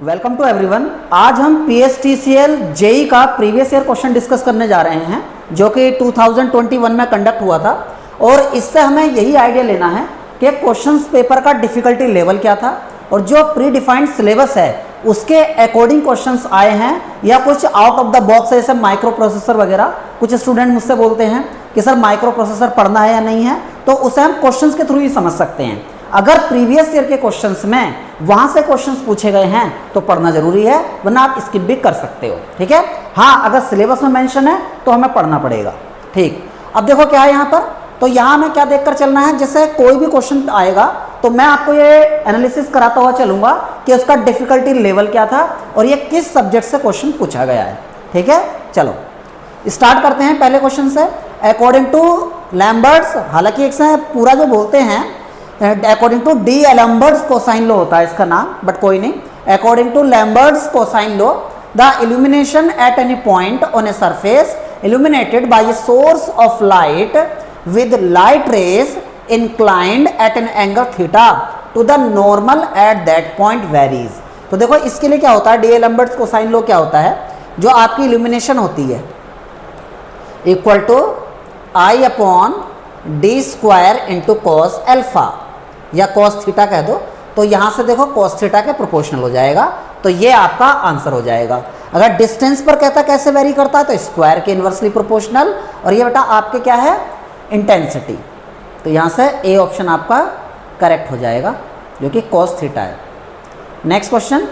Welcome to everyone. आज हम PSTCL JEE का प्रीवियस ईयर क्वेश्चन डिस्कस करने जा रहे हैं जो कि 2021 में कंडक्ट हुआ था। और इससे हमें यही आइडिया लेना है कि क्वेश्चंस पेपर का डिफ़िकल्टी लेवल क्या था और जो प्री डिफाइंड सिलेबस है उसके अकॉर्डिंग क्वेश्चंस आए हैं या कुछ आउट ऑफ द बॉक्स है, जैसे माइक्रो प्रोसेसर वगैरह। कुछ स्टूडेंट मुझसे बोलते हैं कि सर माइक्रो प्रोसेसर पढ़ना है या नहीं है, तो उसे हम क्वेश्चंस के थ्रू ही समझ सकते हैं। अगर प्रीवियस ईयर के क्वेश्चंस में वहां से क्वेश्चंस पूछे गए हैं तो पढ़ना जरूरी है, वरना आप स्किप भी कर सकते हो। ठीक है, हाँ, अगर सिलेबस में मेंशन है तो हमें पढ़ना पड़ेगा। ठीक, अब देखो क्या है यहाँ पर, तो यहाँ हमें क्या देखकर चलना है, जैसे कोई भी क्वेश्चन आएगा तो मैं आपको ये एनालिसिस कराता हुआ चलूंगा कि उसका डिफिकल्टी लेवल क्या था और ये किस सब्जेक्ट से क्वेश्चन पूछा गया है। ठीक है, चलो स्टार्ट करते हैं पहले क्वेश्चन से। अकॉर्डिंग टू लैम्बर्ट्स, हालांकि एक से पूरा जो बोलते हैं according to Lambert's cosine law होता है इसका नाम, बट कोई नहीं। According to Lambert's cosine law, the illumination at any point on a surface illuminated by a source of light with light rays inclined at an angle theta to the normal at that point varies। तो देखो इसके लिए क्या होता है, D-Albert's cosine law क्या होता है, जो आपकी इल्यूमिनेशन होती है equal to I upon D square into cos alpha या कॉस थीटा कह दो, तो यहाँ से देखो कॉस थीटा के प्रोपोर्शनल हो जाएगा, तो ये आपका आंसर हो जाएगा। अगर डिस्टेंस पर कहता कैसे वेरी करता है तो स्क्वायर के इन्वर्सली प्रोपोर्शनल, और ये बेटा आपके क्या है, इंटेंसिटी। तो यहाँ से ए ऑप्शन आपका करेक्ट हो जाएगा जो कि कॉस थीटा है। नेक्स्ट क्वेश्चन,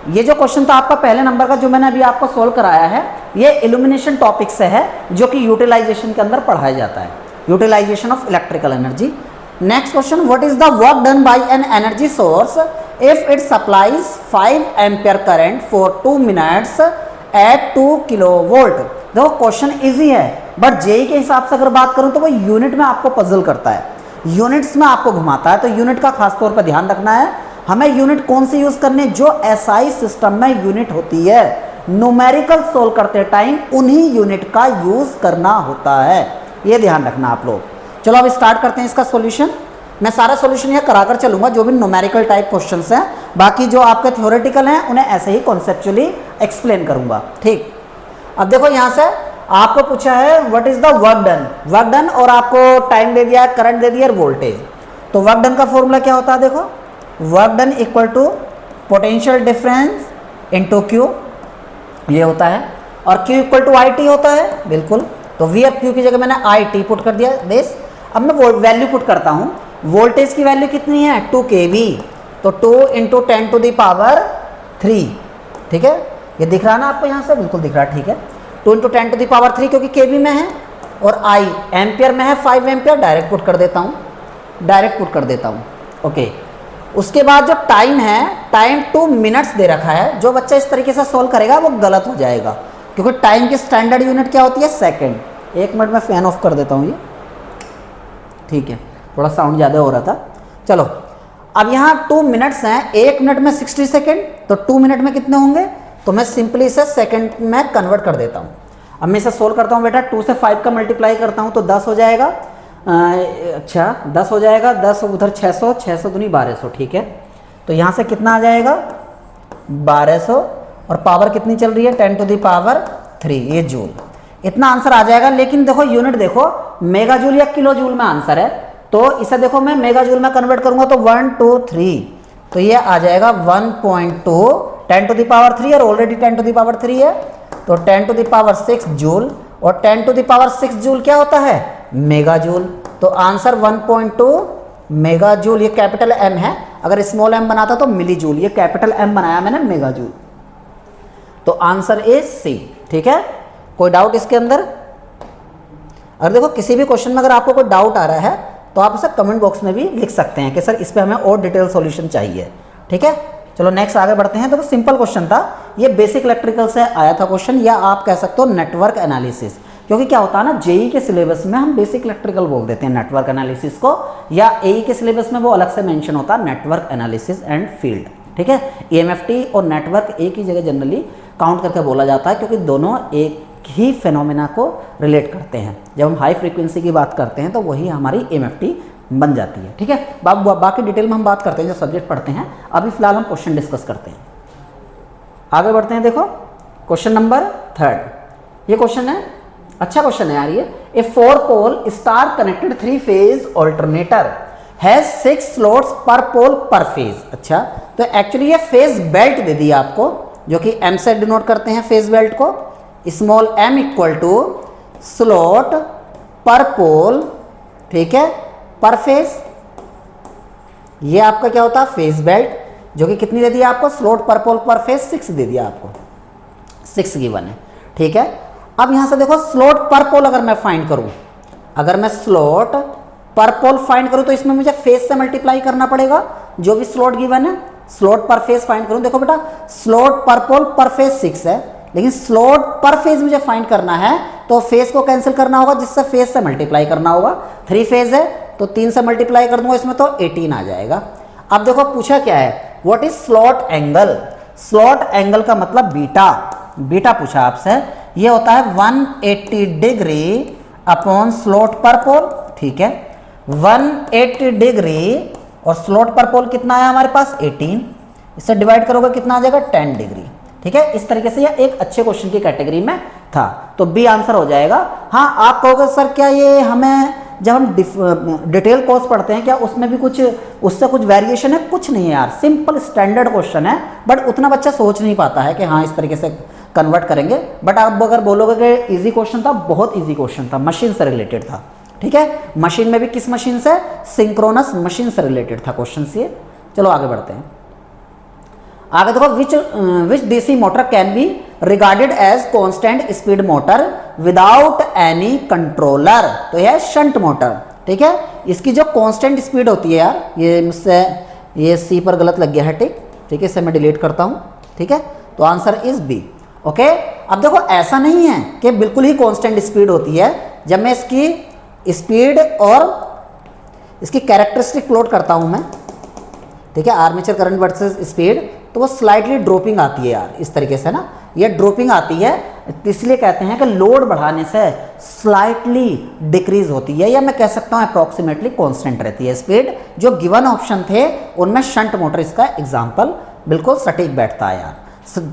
ये जो क्वेश्चन था आपका पहले नंबर का जो मैंने अभी आपको सोल्व कराया है, ये इल्यूमिनेशन टॉपिक से है जो कि यूटिलाइजेशन के अंदर पढ़ाया जाता है, utilization of electrical energy. Next question, what is the work done by an energy source if it supplies 5 ampere current for 2 minutes at 2 kilovolt. देखो क्वेश्चन इजी है, बट जेई के हिसाब से अगर बात करूं तो वो यूनिट में आपको पजल करता है, यूनिट्स में आपको घुमाता है, तो यूनिट का खास तौर पर ध्यान रखना है। हमें यूनिट कौन सी यूज करनी है, जो एसआई सिस्टम में यूनिट होती है, न्यूमेरिकल सोल्व करते टाइम उन्हीं यूनिट का यूज करना होता है, ये ध्यान रखना आप लोग। चलो अब स्टार्ट करते हैं इसका सॉल्यूशन। मैं सारा सॉल्यूशन यह कराकर चलूंगा जो भी न्यूमेरिकल टाइप क्वेश्चंस हैं, बाकी जो आपके थ्योरेटिकल हैं उन्हें ऐसे ही कॉन्सेप्चुअली एक्सप्लेन करूंगा। ठीक, अब देखो यहाँ से आपको पूछा है what is the work done, work done, और आपको टाइम दे दिया, करंट दे दिया और वोल्टेज। तो वर्क डन का फॉर्मूला क्या होता है, देखो work done equal to potential difference into Q, ये होता है, और Q equal to I T होता है, बिल्कुल। तो वी एफ क्यू की जगह मैंने आई टी पुट कर दिया दिस। अब मैं वैल्यू पुट करता हूँ, वोल्टेज की वैल्यू कितनी है 2 kV, तो 2 इंटू 10 टू द पावर 3। ठीक है, ये दिख रहा है ना आपको, यहाँ से बिल्कुल दिख रहा है। ठीक है, 2 इंटू 10 टू द पावर 3 क्योंकि केवी में है, और आई एम्पियर में है 5 एम्पियर, डायरेक्ट पुट कर देता हूँ, डायरेक्ट पुट कर देता हूँ। ओके, उसके बाद जो टाइम है, टाइम 2 मिनट्स दे रखा है, जो बच्चा इस तरीके से सोल्व करेगा वो गलत हो जाएगा, क्योंकि टाइम की स्टैंडर्ड यूनिट क्या होती है, सेकेंड। 1 मिनट में फैन ऑफ कर देता हूँ ये, ठीक है, थोड़ा साउंड ज़्यादा हो रहा था। चलो अब यहाँ 2 मिनट्स हैं, 1 मिनट में 60 सेकेंड, तो 2 मिनट में कितने होंगे, तो मैं सिंपली इसे सेकेंड में कन्वर्ट कर देता हूँ। अब मैं इसे सोल्व करता हूँ बेटा, 2 से 5 का मल्टीप्लाई करता हूँ तो 10 हो जाएगा। अच्छा 10 हो जाएगा, 10 उधर 600, 600 दूनी 1200। ठीक है, तो यहाँ से कितना आ जाएगा 1200, और पावर कितनी चल रही है 10 टू द पावर 3, ये जूल, इतना आंसर आ जाएगा। लेकिन देखो यूनिट देखो, मेगा जूल या किलो जूल में आंसर है, तो इसे देखो मैं मेगा जूल में कन्वर्ट करूंगा तो 1 2 3, तो ये आ जाएगा 1.2 10 टू द पावर 3, और ऑलरेडी 10 टू द पावर 3 है, तो 10 टू द पावर 6 जूल, और 10 टू द पावर 6 जूल क्या होता है, मेगा जूल। तो आंसर 1.2 मेगा जूल, ये कैपिटल एम है, अगर स्मॉल एम बनाता तो मिली जूल, ये कैपिटल एम बनाया मैंने, मेगा जूल। तो आंसर इज सी। ठीक है, कोई डाउट इसके अंदर? अगर देखो किसी भी क्वेश्चन में अगर आपको कोई डाउट आ रहा है तो आप उसे कमेंट बॉक्स में भी लिख सकते हैं कि सर इस पे हमें और डिटेल सॉल्यूशन चाहिए। ठीक है, चलो नेक्स्ट आगे बढ़ते हैं। तो सिंपल क्वेश्चन था, ये बेसिक इलेक्ट्रिकल से आया था क्वेश्चन, या आप कह सकते हो नेटवर्क एनालिसिस, क्योंकि क्या होता है ना, जेई के सिलेबस में हम बेसिक इलेक्ट्रिकल बोल देते हैं नेटवर्क एनालिसिस को, या एई के सिलेबस में वो अलग से मेंशन होता है नेटवर्क एनालिसिस एंड फील्ड। ठीक है, ईएमएफटी और नेटवर्क एक ही जगह जनरली काउंट करके बोला जाता है, क्योंकि दोनों एक ही फेनोमेना को रिलेट करते हैं। जब हम हाई फ्रीक्वेंसी की बात करते हैं तो वही हमारी एमएफटी बन जाती है। ठीक है, बाकी डिटेल में हम बात करते हैं जो सब्जेक्ट पढ़ते हैं, अभी फिलहाल हम क्वेश्चन डिस्कस करते हैं। आगे बढ़ते हैं। देखो क्वेश्चन नंबर 3, ये क्वेश्चन है, अच्छा क्वेश्चन है यार ये। A 4 pole star connected 3 phase alternator has 6 slots per pole पर फेज। अच्छा, तो एक्चुअली ये फेज बेल्ट दे दी आपको, जो कि एम से डिनोट करते हैं फेज बेल्ट को। Small M equal to slot per pole, ठीक है, पर फेज। ये आपका क्या होता है फेज बेल्ट, जो कि कितनी दे दी आपको, स्लॉट पर पोल पर फेज 6 दे दिया आपको, 6 गिवन है, ठीक है। अब यहां से देखो स्लॉट पर पोल अगर मैं फाइंड करूं, अगर मैं स्लॉट पर पोल फाइंड करूं तो इसमें मुझे फेज से मल्टीप्लाई करना पड़ेगा, जो भी स्लॉट गिवन है। स्लॉट पर फेज फाइंड करूं, देखो बेटा स्लॉट पर पोल पर फेज 6 है, लेकिन स्लॉट पर फेज मुझे फाइंड करना है तो फेज को कैंसिल करना होगा, जिससे फेज से मल्टीप्लाई करना होगा। 3 फेज है तो 3 से मल्टीप्लाई कर दूंगा इसमें तो 18 आ जाएगा। अब देखो पूछा क्या है, what is slot angle. Slot angle का मतलब बीटा, बीटा पूछा आपसे। ये होता है 180 degree upon slot per pole, ठीक है। 180 डिग्री और स्लॉट पर पोल कितना है हमारे पास 18, इससे डिवाइड करोगे कितना आ जाएगा 10 डिग्री, ठीक है। इस तरीके से यह एक अच्छे क्वेश्चन की कैटेगरी में था, तो बी आंसर हो जाएगा। हाँ, आप कहोगे सर क्या ये हमें जब हम डिटेल कोर्स पढ़ते हैं क्या उसमें भी कुछ उससे कुछ वेरिएशन है? कुछ नहीं है यार, सिंपल स्टैंडर्ड क्वेश्चन है, बट उतना बच्चा सोच नहीं पाता है कि हाँ इस तरीके से कन्वर्ट करेंगे। बट आप अगर बोलोगे कि इजी क्वेश्चन था, बहुत इजी क्वेश्चन था, मशीन से रिलेटेड था, ठीक है। मशीन में भी किस मशीन से, सिंक्रोनस मशीन से रिलेटेड था क्वेश्चन ये। चलो आगे बढ़ते हैं। आगे देखो which DC motor can be regarded as constant speed motor without any controller, तो यह शंट मोटर, ठीक है। इसकी जो कांस्टेंट स्पीड होती है यार, ये मुझसे ये सी पर गलत लग गया है, ठीक है, इसे मैं डिलीट करता हूं, ठीक है। तो आंसर इज बी, ओके। अब देखो ऐसा नहीं है कि बिल्कुल ही कांस्टेंट स्पीड होती है। जब मैं इसकी स्पीड और इसकी कैरेक्टरिस्टिक प्लॉट करता हूं मैं, ठीक है, आर्मेचर करंट वर्सेस स्पीड, तो वो स्लाइटली ड्रॉपिंग आती है यार, इस तरीके से ना, ये ड्रॉपिंग आती है, इसलिए कहते हैं कि लोड बढ़ाने से स्लाइटली डिक्रीज होती है, या मैं कह सकता हूं अप्रॉक्सीमेटली कांस्टेंट रहती है स्पीड। जो गिवन ऑप्शन थे उनमें शंट मोटर इसका एग्जांपल बिल्कुल सटीक बैठता है यार।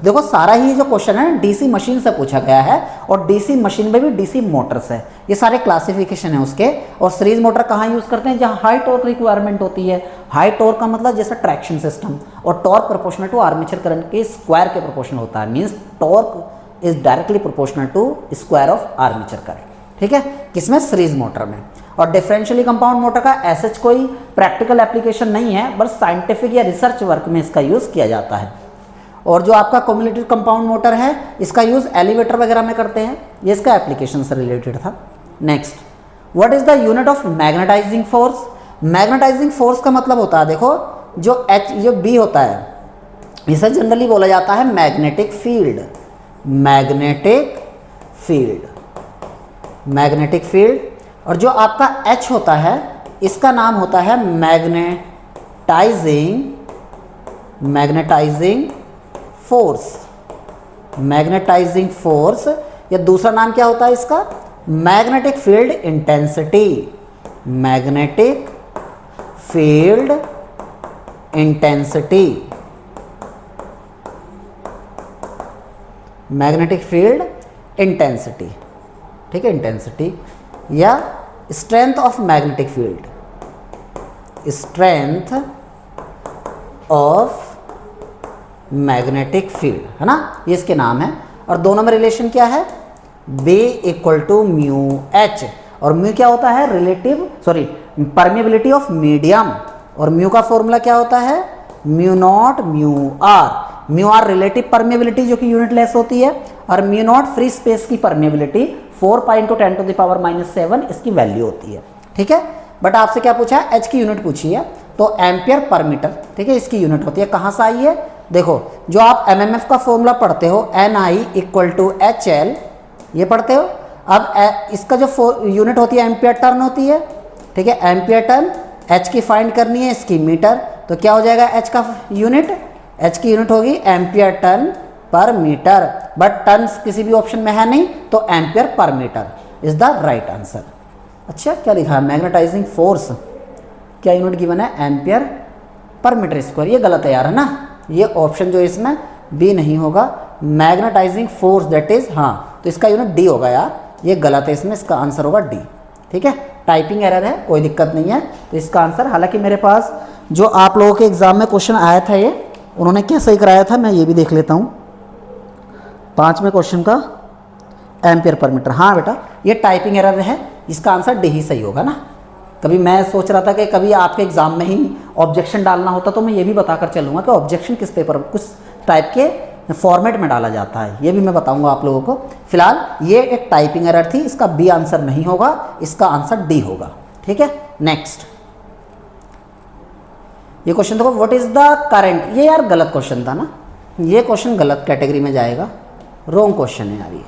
देखो सारा ही जो क्वेश्चन है डीसी मशीन से पूछा गया है, और डीसी मशीन में भी डीसी मोटर्स है, ये सारे क्लासिफिकेशन है उसके। और सीरीज मोटर कहाँ यूज करते हैं, जहाँ हाई टॉर्क रिक्वायरमेंट होती है। हाई टॉर्क का मतलब जैसा ट्रैक्शन सिस्टम, और torque proportional to armature current के स्क्वायर के प्रोपोर्शनल होता है, means torque is directly proportional to square of armature current, ठीक है, किसमें, सीरीज मोटर में। और डिफरेंशियली कंपाउंड मोटर का ऐसा कोई प्रैक्टिकल एप्लीकेशन नहीं है, बस साइंटिफिक या रिसर्च वर्क में इसका यूज किया जाता है। और जो आपका कम्युलेटिव कंपाउंड मोटर है, इसका यूज एलिवेटर वगैरह में करते हैं, ये इसका एप्लीकेशन से रिलेटेड था। Next, what is the unit of magnetizing force. Magnetizing force का मतलब होता है, देखो जो एच जो बी होता है, इसे जनरली बोला जाता है magnetic field. Magnetic field, magnetic field. और जो आपका एच होता है, इसका नाम होता है मैग्नेटाइजिंग फोर्स। मैग्नेटाइजिंग फोर्स, या दूसरा नाम क्या होता है इसका, magnetic field intensity. Magnetic field intensity, magnetic field intensity, ठीक है, इंटेंसिटी। या strength of magnetic field, strength of magnetic field, है ना, ये इसके नाम है। और दोनों में रिलेशन क्या है, B equal to mu H. और म्यू क्या होता है, परमेबिलिटी ऑफ मीडियम। और म्यू का फॉर्मूला क्या होता है, mu naught mu R. Mu R relative permeability जो कि यूनिट लेस होती है, और म्यू नॉट फ्री स्पेस की परमेबिलिटी 4 पाई इंटू 10⁻⁻⁷ इसकी वैल्यू होती है, ठीक है। बट आपसे क्या पूछा है, एच की यूनिट पूछी है, तो एम्पियर पर मीटर, ठीक है, इसकी यूनिट होती है। कहाँ से आई है, देखो जो आप एमएमएफ का फॉर्मूला पढ़ते हो, NI इक्वल टू HL, ये पढ़ते हो। अब इसका जो यूनिट होती है एम्पियर टर्न होती है, ठीक है, एम्पियर टर्न। H की फाइंड करनी है, इसकी मीटर, तो क्या हो जाएगा H का यूनिट, H की यूनिट होगी ampere turn per metre. But turn किसी भी ऑप्शन में है नहीं, तो ampere per metre is the right answer. अच्छा क्या लिखा है, मैग्नेटाइजिंग फोर्स क्या यूनिट गिवन है, एम्पियर पर मीटर स्क्वायर। ये गलत है यार, है ना, ये ऑप्शन जो है इसमें बी नहीं होगा। मैग्नेटाइजिंग फोर्स दैट इज, हाँ तो इसका यूनिट डी होगा यार, ये गलत है, इसमें इसका आंसर होगा डी। ठीक है, टाइपिंग एरर है, कोई दिक्कत नहीं है। तो इसका आंसर, हालांकि मेरे पास जो आप लोगों के एग्जाम में क्वेश्चन आया था ये उन्होंने क्या सही कराया था, मैं ये भी देख लेता हूँ। 5वें क्वेश्चन का एम्पियर पर मीटर, हाँ बेटा ये टाइपिंग एरर है, इसका आंसर डी ही सही होगा ना। कभी मैं सोच रहा था कि कभी आपके एग्जाम में ही ऑब्जेक्शन डालना होता तो मैं ये भी बताकर चलूँगा कि ऑब्जेक्शन किस पेपर कुछ टाइप के फॉर्मेट में डाला जाता है, ये भी मैं बताऊंगा आप लोगों को। फिलहाल ये एक टाइपिंग एरर थी, इसका बी आंसर नहीं होगा, इसका आंसर डी होगा। ठीक है, नेक्स्ट ये क्वेश्चन देखो, व्हाट इज द करंट, ये यार गलत क्वेश्चन था ना, ये क्वेश्चन गलत कैटेगरी में जाएगा, रॉन्ग क्वेश्चन है यार ये।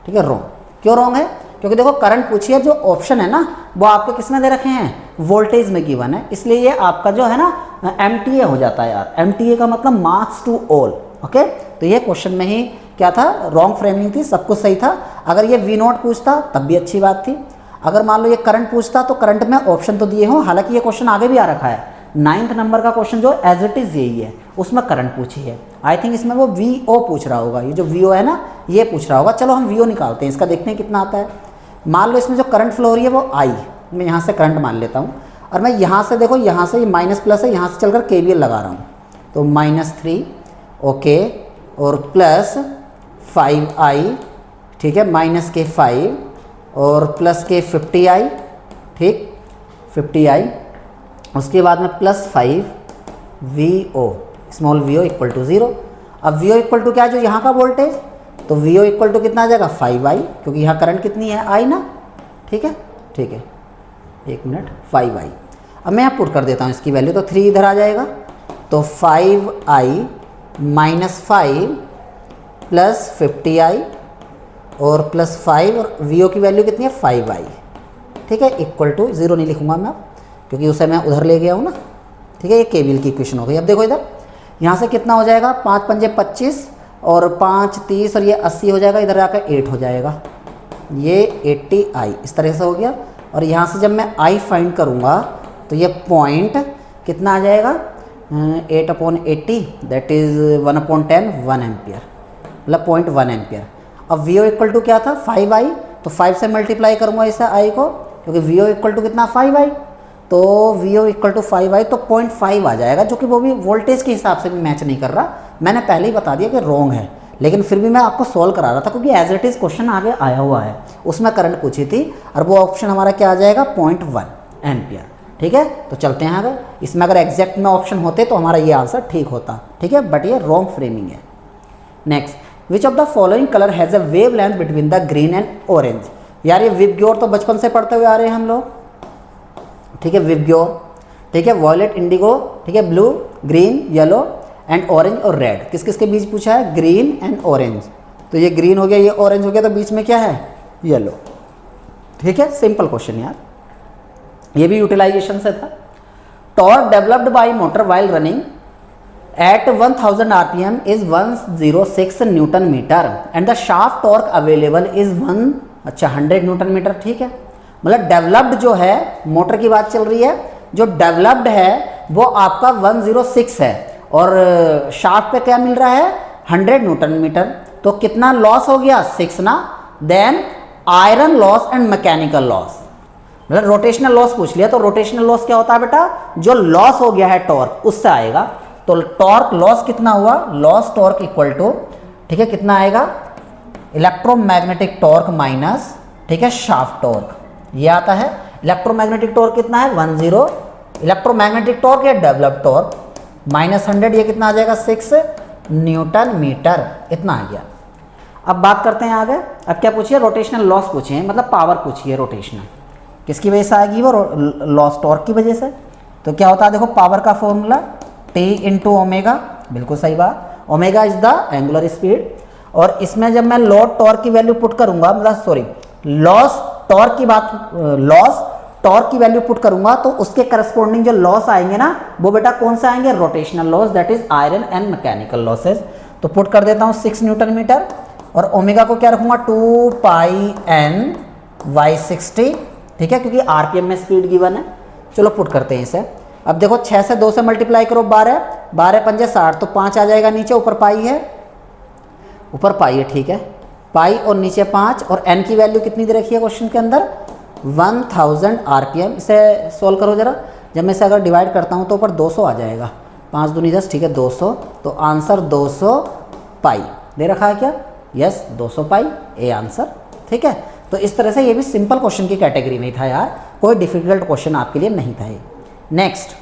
ठीक है, रॉन्ग, क्यों रॉन्ग है, क्योंकि देखो करंट पूछी है, जो ऑप्शन है ना वो आपको किस में दे रखे हैं, वोल्टेज में गिवन है, इसलिए ये आपका जो है ना MTA हो जाता है यार। MTA का मतलब मार्क्स टू ऑल। ओके, तो ये क्वेश्चन में ही क्या था, रॉन्ग फ्रेमिंग थी, सब कुछ सही था। अगर ये V0 पूछता तब भी अच्छी बात थी। अगर मान लो ये करंट पूछता तो करंट में ऑप्शन तो दिए हो, हालांकि ये क्वेश्चन आगे भी आ रखा है, 9th नंबर का क्वेश्चन जो एज इट इज यही है, उसमें करंट पूछी है। आई थिंक इसमें वो VO पूछ रहा होगा, ये जो VO है ना ये पूछ रहा होगा। चलो हम VO निकालते हैं, इसका देखते हैं कितना आता है। मान लो इसमें जो करंट फ्लो हो रही है वो I, मैं यहाँ से करंट मान लेता हूँ, और मैं यहाँ से देखो, यहाँ से ये माइनस प्लस है, यहाँ से चलकर KVL लगा रहा हूँ, तो -3 ओके, और प्लस 5I, ठीक है, माइनस के 5 और प्लस के 50I, ठीक 50I, उसके बाद में plus 5 VO, small VO equal to 0। अब VO इक्वल टू क्या है, जो यहाँ का वोल्टेज, तो VO इक्वल टू कितना आ जाएगा 5I, क्योंकि यहाँ करंट कितनी है I ना। ठीक है, ठीक है, एक मिनट, 5I। अब मैं यहाँ पुट कर देता हूँ इसकी वैल्यू, तो 3 इधर आ जाएगा, तो 5I माइनस 5 प्लस 50I और प्लस 5, और VO की वैल्यू कितनी है 5I। ठीक है, इक्वल टू 0 नहीं लिखूंगा मैं अब, क्योंकि उसे मैं उधर ले गया हूँ ना। ठीक है, ये KVL की इक्वेशन हो गई। अब देखो इधर, यहाँ से कितना हो जाएगा, 5 पंजे 25 और 5 30 और ये 80 हो जाएगा, इधर आकर 8 हो जाएगा, ये 80I इस तरह से हो गया। और यहाँ से जब मैं I फाइंड करूँगा तो ये पॉइंट कितना आ जाएगा, 8/80 दैट इज़ 1/10, 1 एम्पियर, मतलब 0.1 एम्पियर। अब VO इक्वल टू क्या था 5I, तो 5 से मल्टीप्लाई करूँगा इसे I को, क्योंकि VO इक्वल टू कितना 5I, तो VO इक्वल टू 5I, तो 0.5 आ जाएगा, जो कि वो भी वोल्टेज के हिसाब से भी मैच नहीं कर रहा। मैंने पहले ही बता दिया कि रॉन्ग है, लेकिन फिर भी मैं आपको सॉल्व करा रहा था, क्योंकि एज इट इज़ क्वेश्चन आगे आया हुआ है, उसमें करंट पूछी थी, और वो ऑप्शन हमारा क्या आ जाएगा 0.1 एम्पियर। ठीक है, तो चलते हैं आगे। इसमें अगर एग्जैक्ट में ऑप्शन होते तो हमारा ये आंसर ठीक होता। ठीक है, बट ये रॉन्ग फ्रेमिंग है। Next, which of the following colour has a wave length between the green and orange. यार ये विबग्योर तो बचपन से पढ़ते हुए आ रहे हैं हम लोग। ठीक है, विबग्योर, ठीक है, वॉयलेट, इंडिगो, ठीक है, blue, green, yellow and orange और रेड। किस किस के बीच पूछा है, ग्रीन एंड ऑरेंज। तो ये ग्रीन हो गया, ये ऑरेंज हो गया, तो बीच में क्या है, येलो। ठीक है, सिंपल क्वेश्चन यार, ये भी यूटिलाइजेशन से था। Torque developed by motor while running at 1000 RPM is 106 newton metre and the shaft torque available is 100 newton metre. ठीक है, मतलब डेवलप्ड जो है, मोटर की बात चल रही है, जो डेवलप्ड है वो आपका 106 है, और शाफ्ट पे क्या मिल रहा है 100 न्यूटन मीटर। तो कितना लॉस हो गया 6 ना। Then iron loss and mechanical loss, मतलब रोटेशनल लॉस पूछ लिया, तो रोटेशनल लॉस क्या होता है बेटा, जो लॉस हो गया है टॉर्क उससे आएगा। तो टॉर्क लॉस कितना हुआ, लॉस टॉर्क इक्वल टू, ठीक है, कितना आएगा, इलेक्ट्रोमैग्नेटिक टॉर्क माइनस, ठीक है, शाफ्ट टॉर्क, ये आता है। इलेक्ट्रोमैग्नेटिक टॉर्क कितना है 10, इलेक्ट्रोमैग्नेटिक टॉर्क या डेवलप्ड टॉर्क माइनस 100, ये कितना आ जाएगा 6 न्यूटन मीटर, इतना आ गया। अब बात करते हैं आगे। अब क्या पूछिए, रोटेशनल लॉस पूछिए, मतलब पावर पूछिए रोटेशनल, किसकी वजह से आएगी वो, लॉस टॉर्क की वजह से। तो क्या होता है, देखो पावर का फॉर्मूला T इंटू ओमेगा, बिल्कुल सही बात, omega is the angular speed. और इसमें जब मैं लॉस टॉर्क की वैल्यू पुट करूंगा, मतलब सॉरी लॉस टॉर्क की बात, लॉस टॉर्क की वैल्यू पुट करूंगा, तो उसके करस्पॉन्डिंग जो लॉस आएंगे ना, वो बेटा कौन से आएंगे, rotational loss, that is iron and mechanical losses. तो पुट कर देता हूँ 6 न्यूटन मीटर, और ओमेगा को क्या रखूंगा 2πn/60, ठीक है, क्योंकि RPM में स्पीड गिवन है। चलो पुट करते हैं इसे। अब देखो 6 से 2 से मल्टीप्लाई करो 12, 12 पंजे 60, तो 5 आ जाएगा नीचे, ऊपर पाई है, ऊपर पाई है, ठीक है, पाई और नीचे 5, और n की वैल्यू कितनी दे रखी है क्वेश्चन के अंदर, 1000 RPM। इसे सोल्व करो जरा, जब मैं इसे अगर डिवाइड करता हूँ तो ऊपर 200 आ जाएगा, 5 दूनी 10, ठीक है 200, तो आंसर 200 पाई दे रखा है क्या, यस 200 पाई ए आंसर, ठीक है। तो इस तरह से ये भी सिंपल क्वेश्चन की कैटेगरी नहीं था यार, कोई डिफिकल्ट क्वेश्चन आपके लिए नहीं था ये। नेक्स्ट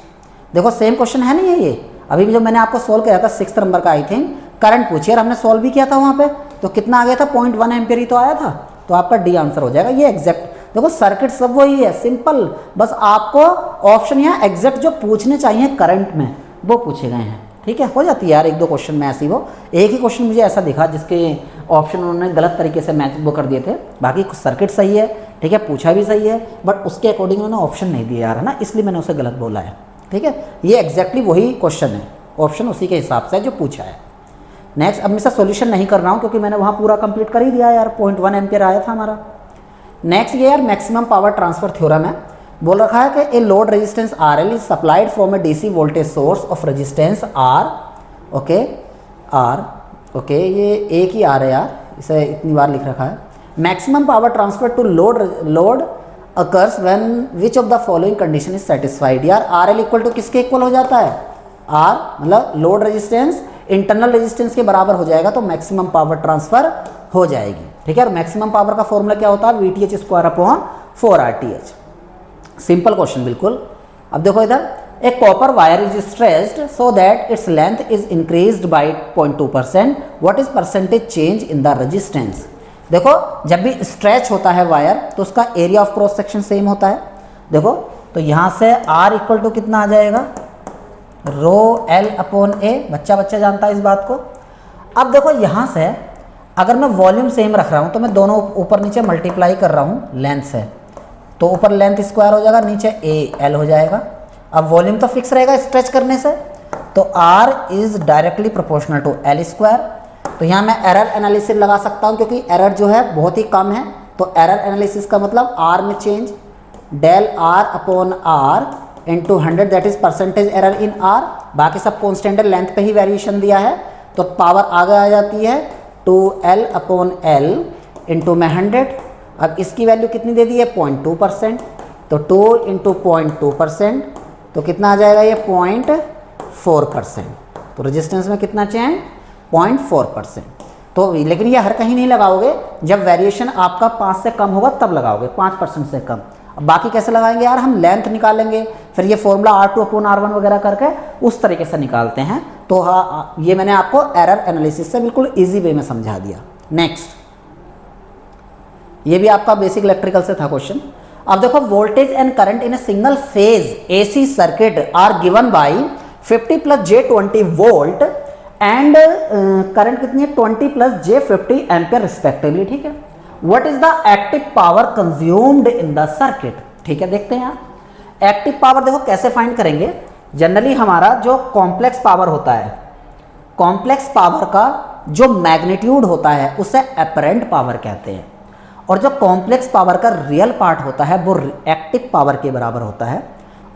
देखो सेम क्वेश्चन है नहीं है ये, अभी भी जो मैंने आपको सोल्व किया था 6th नंबर का आई थिंक, करंट पूछिए और हमने सोल्व भी किया था वहाँ पे, तो कितना आ गया था 0.1 एम्पियर ही तो आया था, तो आपका डी आंसर हो जाएगा। ये एग्जैक्ट देखो सर्किट सब वही है, सिंपल, बस आपको ऑप्शन यहाँ एग्जैक्ट जो पूछने चाहिए करंट में वो पूछे गए हैं, ठीक है। हो जाती है यार 1-2 क्वेश्चन में ऐसी, वो एक ही क्वेश्चन मुझे ऐसा दिखा जिसके ऑप्शन उन्होंने गलत तरीके से मैच वो कर दिए थे, बाकी सर्किट सही है, ठीक है, पूछा भी सही है, बट उसके अकॉर्डिंग उन्होंने ऑप्शन नहीं दिया यार, है ना, इसलिए मैंने उसे गलत बोला है, ठीक है। ये एग्जैक्टली वही क्वेश्चन है, ऑप्शन उसी के हिसाब से जो पूछा है। नेक्स्ट, अब मैं इसका सोल्यूशन नहीं कर रहा हूँ क्योंकि मैंने वहाँ पूरा कंप्लीट कर ही दिया यार, 0.1 एम्पियर आया था हमारा। नेक्स्ट ये यार मैक्सिमम पावर ट्रांसफर थ्योरम है, बोल रखा है कि a load resistance RL is supplied from A DC voltage source of resistance R, okay R, okay ये एक ही R है यार, इसे इतनी बार लिख रखा है। Maximum power transfer to load occurs when which of the following condition is satisfied. यार RL इक्वल टू किसके इक्वल हो जाता है, R मतलब लोड रेजिस्टेंस इंटरनल रेजिस्टेंस के बराबर हो जाएगा तो मैक्सिमम पावर ट्रांसफर हो जाएगी, ठीक है। और मैक्सिमम पावर का फॉर्मूला क्या होता है, VTH²/4RTH। सिंपल क्वेश्चन बिल्कुल। अब देखो इधर, a copper wire is stretched so that its length is increased by 0.2%, what is percentage change in the resistance. देखो जब भी स्ट्रेच होता है वायर तो उसका area of cross section same होता है, देखो तो यहाँ से R इक्वल टू कितना आ जाएगा, ρL/A, बच्चा जानता है इस बात को। अब देखो यहाँ से अगर मैं वॉल्यूम सेम रख रहा हूँ तो मैं दोनों ऊपर नीचे मल्टीप्लाई कर रहा हूँ लेंथ से, तो ऊपर लेंथ स्क्वायर हो जाएगा, नीचे AL हो जाएगा। अब वॉल्यूम तो फिक्स रहेगा स्ट्रेच करने से, तो R is directly proportional to L²। तो यहाँ मैं एरर एनालिसिस लगा सकता हूँ क्योंकि एरर जो है बहुत ही कम है, तो एरर एनालिसिस का मतलब R में change, del R/R into 100 that is percentage error in R, बाकी सब कॉन्स्टेंट लेंथ पे ही वेरिएशन दिया है, तो पावर आगे आ जाती है 2L/L इंटू में 100। अब इसकी वैल्यू कितनी दे दी है 0.2%, तो 2 इंटू 0.2% तो कितना आ जाएगा ये 0.4%, तो रेजिस्टेंस में कितना चेंज 0.4%। तो लेकिन ये हर कहीं नहीं लगाओगे, जब वेरिएशन आपका 5 से कम होगा तब लगाओगे, 5% से कम। अब बाकी कैसे लगाएंगे यार, हम लेंथ निकालेंगे, फिर ये फॉर्मूला R2/R1 वगैरह करके उस तरीके से निकालते हैं। तो हाँ, ये मैंने आपको एरर एनालिसिस से बिल्कुल इजी वे में समझा दिया। नेक्स्ट, ये भी आपका बेसिक इलेक्ट्रिकल से था क्वेश्चन। अब देखो voltage and current in a single phase AC circuit are given by 50 + J20 volt and current कितनी है 20 + J50 एम्पियर रिस्पेक्टिवली, ठीक है। What is the active power consumed in the circuit, ठीक है। देखते हैं यहाँ एक्टिव पावर देखो कैसे फाइंड करेंगे। जनरली हमारा जो कॉम्प्लेक्स पावर होता है, कॉम्प्लेक्स पावर का जो मैग्नीट्यूड होता है उसे अपरेंट पावर कहते हैं, और जो कॉम्प्लेक्स पावर का रियल पार्ट होता है वो एक्टिव पावर के बराबर होता है,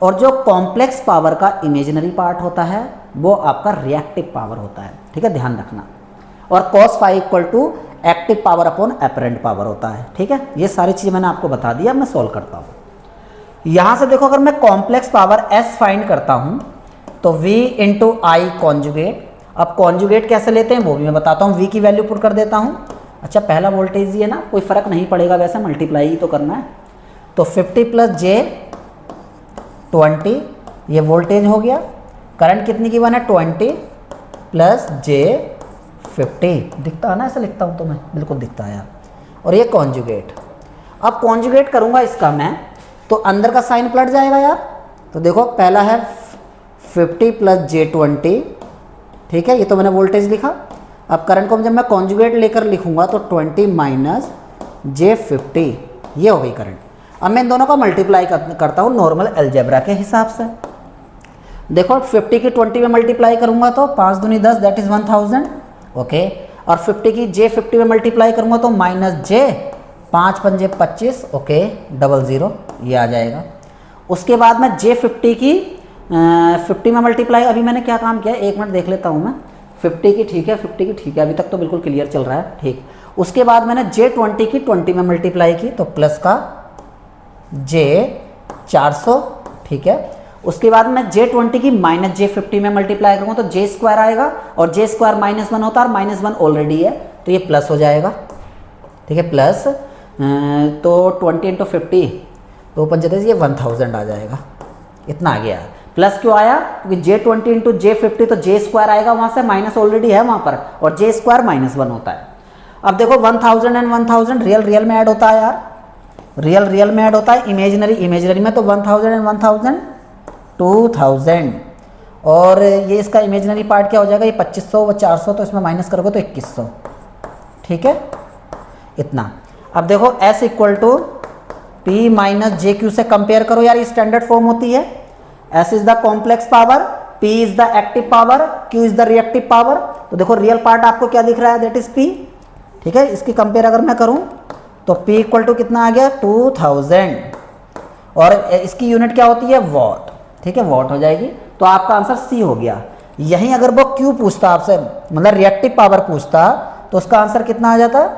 और जो कॉम्प्लेक्स पावर का इमेजिनरी पार्ट होता है वो आपका रिएक्टिव पावर होता है, ठीक है, ध्यान रखना। और cos φ equal to active power upon apparent power होता है, ठीक है। ये सारी चीज़ें मैंने आपको बता दिया, मैं सॉल्व करता हूँ। यहाँ से देखो अगर मैं कॉम्प्लेक्स पावर S फाइंड करता हूँ तो V इंटू आई कॉन्जुगेट। अब कॉन्जुगेट कैसे लेते हैं वो भी मैं बताता हूँ, V की वैल्यू पुट कर देता हूँ। अच्छा पहला वोल्टेज ही है ना, कोई फ़र्क नहीं पड़ेगा, वैसे मल्टीप्लाई ही तो करना है, तो 50 + J20 ये वोल्टेज हो गया। करंट कितनी की वन है 20 + J50, दिखता है ना, ऐसा लिखता हूँ तो मैं बिल्कुल दिखता है यार। और ये कॉन्जुगेट, अब कॉन्जुगेट करूँगा इसका मैं तो अंदर का साइन पलट जाएगा यार। तो देखो पहला है 50 + J20, ठीक है, ये तो मैंने वोल्टेज लिखा। अब करंट को जब मैं कॉन्जुगेट लेकर लिखूंगा तो 20 - J50 ये हो गई करंट। अब मैं इन दोनों का मल्टीप्लाई करता हूँ नॉर्मल अलजेब्रा के हिसाब से। देखो 50 की 20 में मल्टीप्लाई करूंगा तो 5 दूनी 10 दैट इज 1000, ओके। और 50 की J50 में मल्टीप्लाई करूंगा तो -J 5 × 5 = 25, ओके, 00 ये आ जाएगा। उसके बाद मैं J50 की 50 में मल्टीप्लाई, अभी मैंने क्या काम किया है, 1 मिनट देख लेता हूँ मैं। 50 की ठीक है, 50 की ठीक है, अभी तक तो बिल्कुल क्लियर चल रहा है, ठीक। उसके बाद मैंने J20 की 20 में मल्टीप्लाई की, तो प्लस का J400, ठीक है। उसके बाद मैं J20 की माइनस J50 में मल्टीप्लाई करूँगा तो J स्क्वायर आएगा, और J स्क्वायर -1 होता है और -1 ऑलरेडी है, तो ये प्लस हो जाएगा, ठीक है, प्लस तो 20 इंटू 50 तो 75, ये 1000 आ जाएगा, इतना आ गया। प्लस क्यों आया, क्योंकि J20 इंटू J50 तो J स्क्वायर आएगा, वहाँ से माइनस ऑलरेडी है वहाँ पर, और J स्क्वायर -1 होता है। अब देखो 1000 एंड 1000 रियल में ऐड होता है यार, रियल में ऐड होता है, इमेजिनरी में तो 1000 एंड 1000 2000, और ये इसका इमेजिनरी पार्ट क्या हो जाएगा, ये 2500 व 400, तो इसमें माइनस करोगे तो 2100, ठीक है, इतना। अब देखो S equal to P minus J Q से कंपेयर करो यार, ये स्टैंडर्ड फॉर्म होती है। S is the complex power, P is the active power, Q is the reactive power. तो देखो रियल पार्ट आपको क्या दिख रहा है, दैट इज P, ठीक है। इसकी कंपेयर अगर मैं करूं तो P इक्वल टू कितना आ गया 2000, और इसकी यूनिट क्या होती है, वॉट, ठीक है, वॉट हो जाएगी। तो आपका आंसर C हो गया। यहीं अगर वो Q पूछता आपसे, मतलब रिएक्टिव पावर पूछता, तो उसका आंसर कितना आ जाता,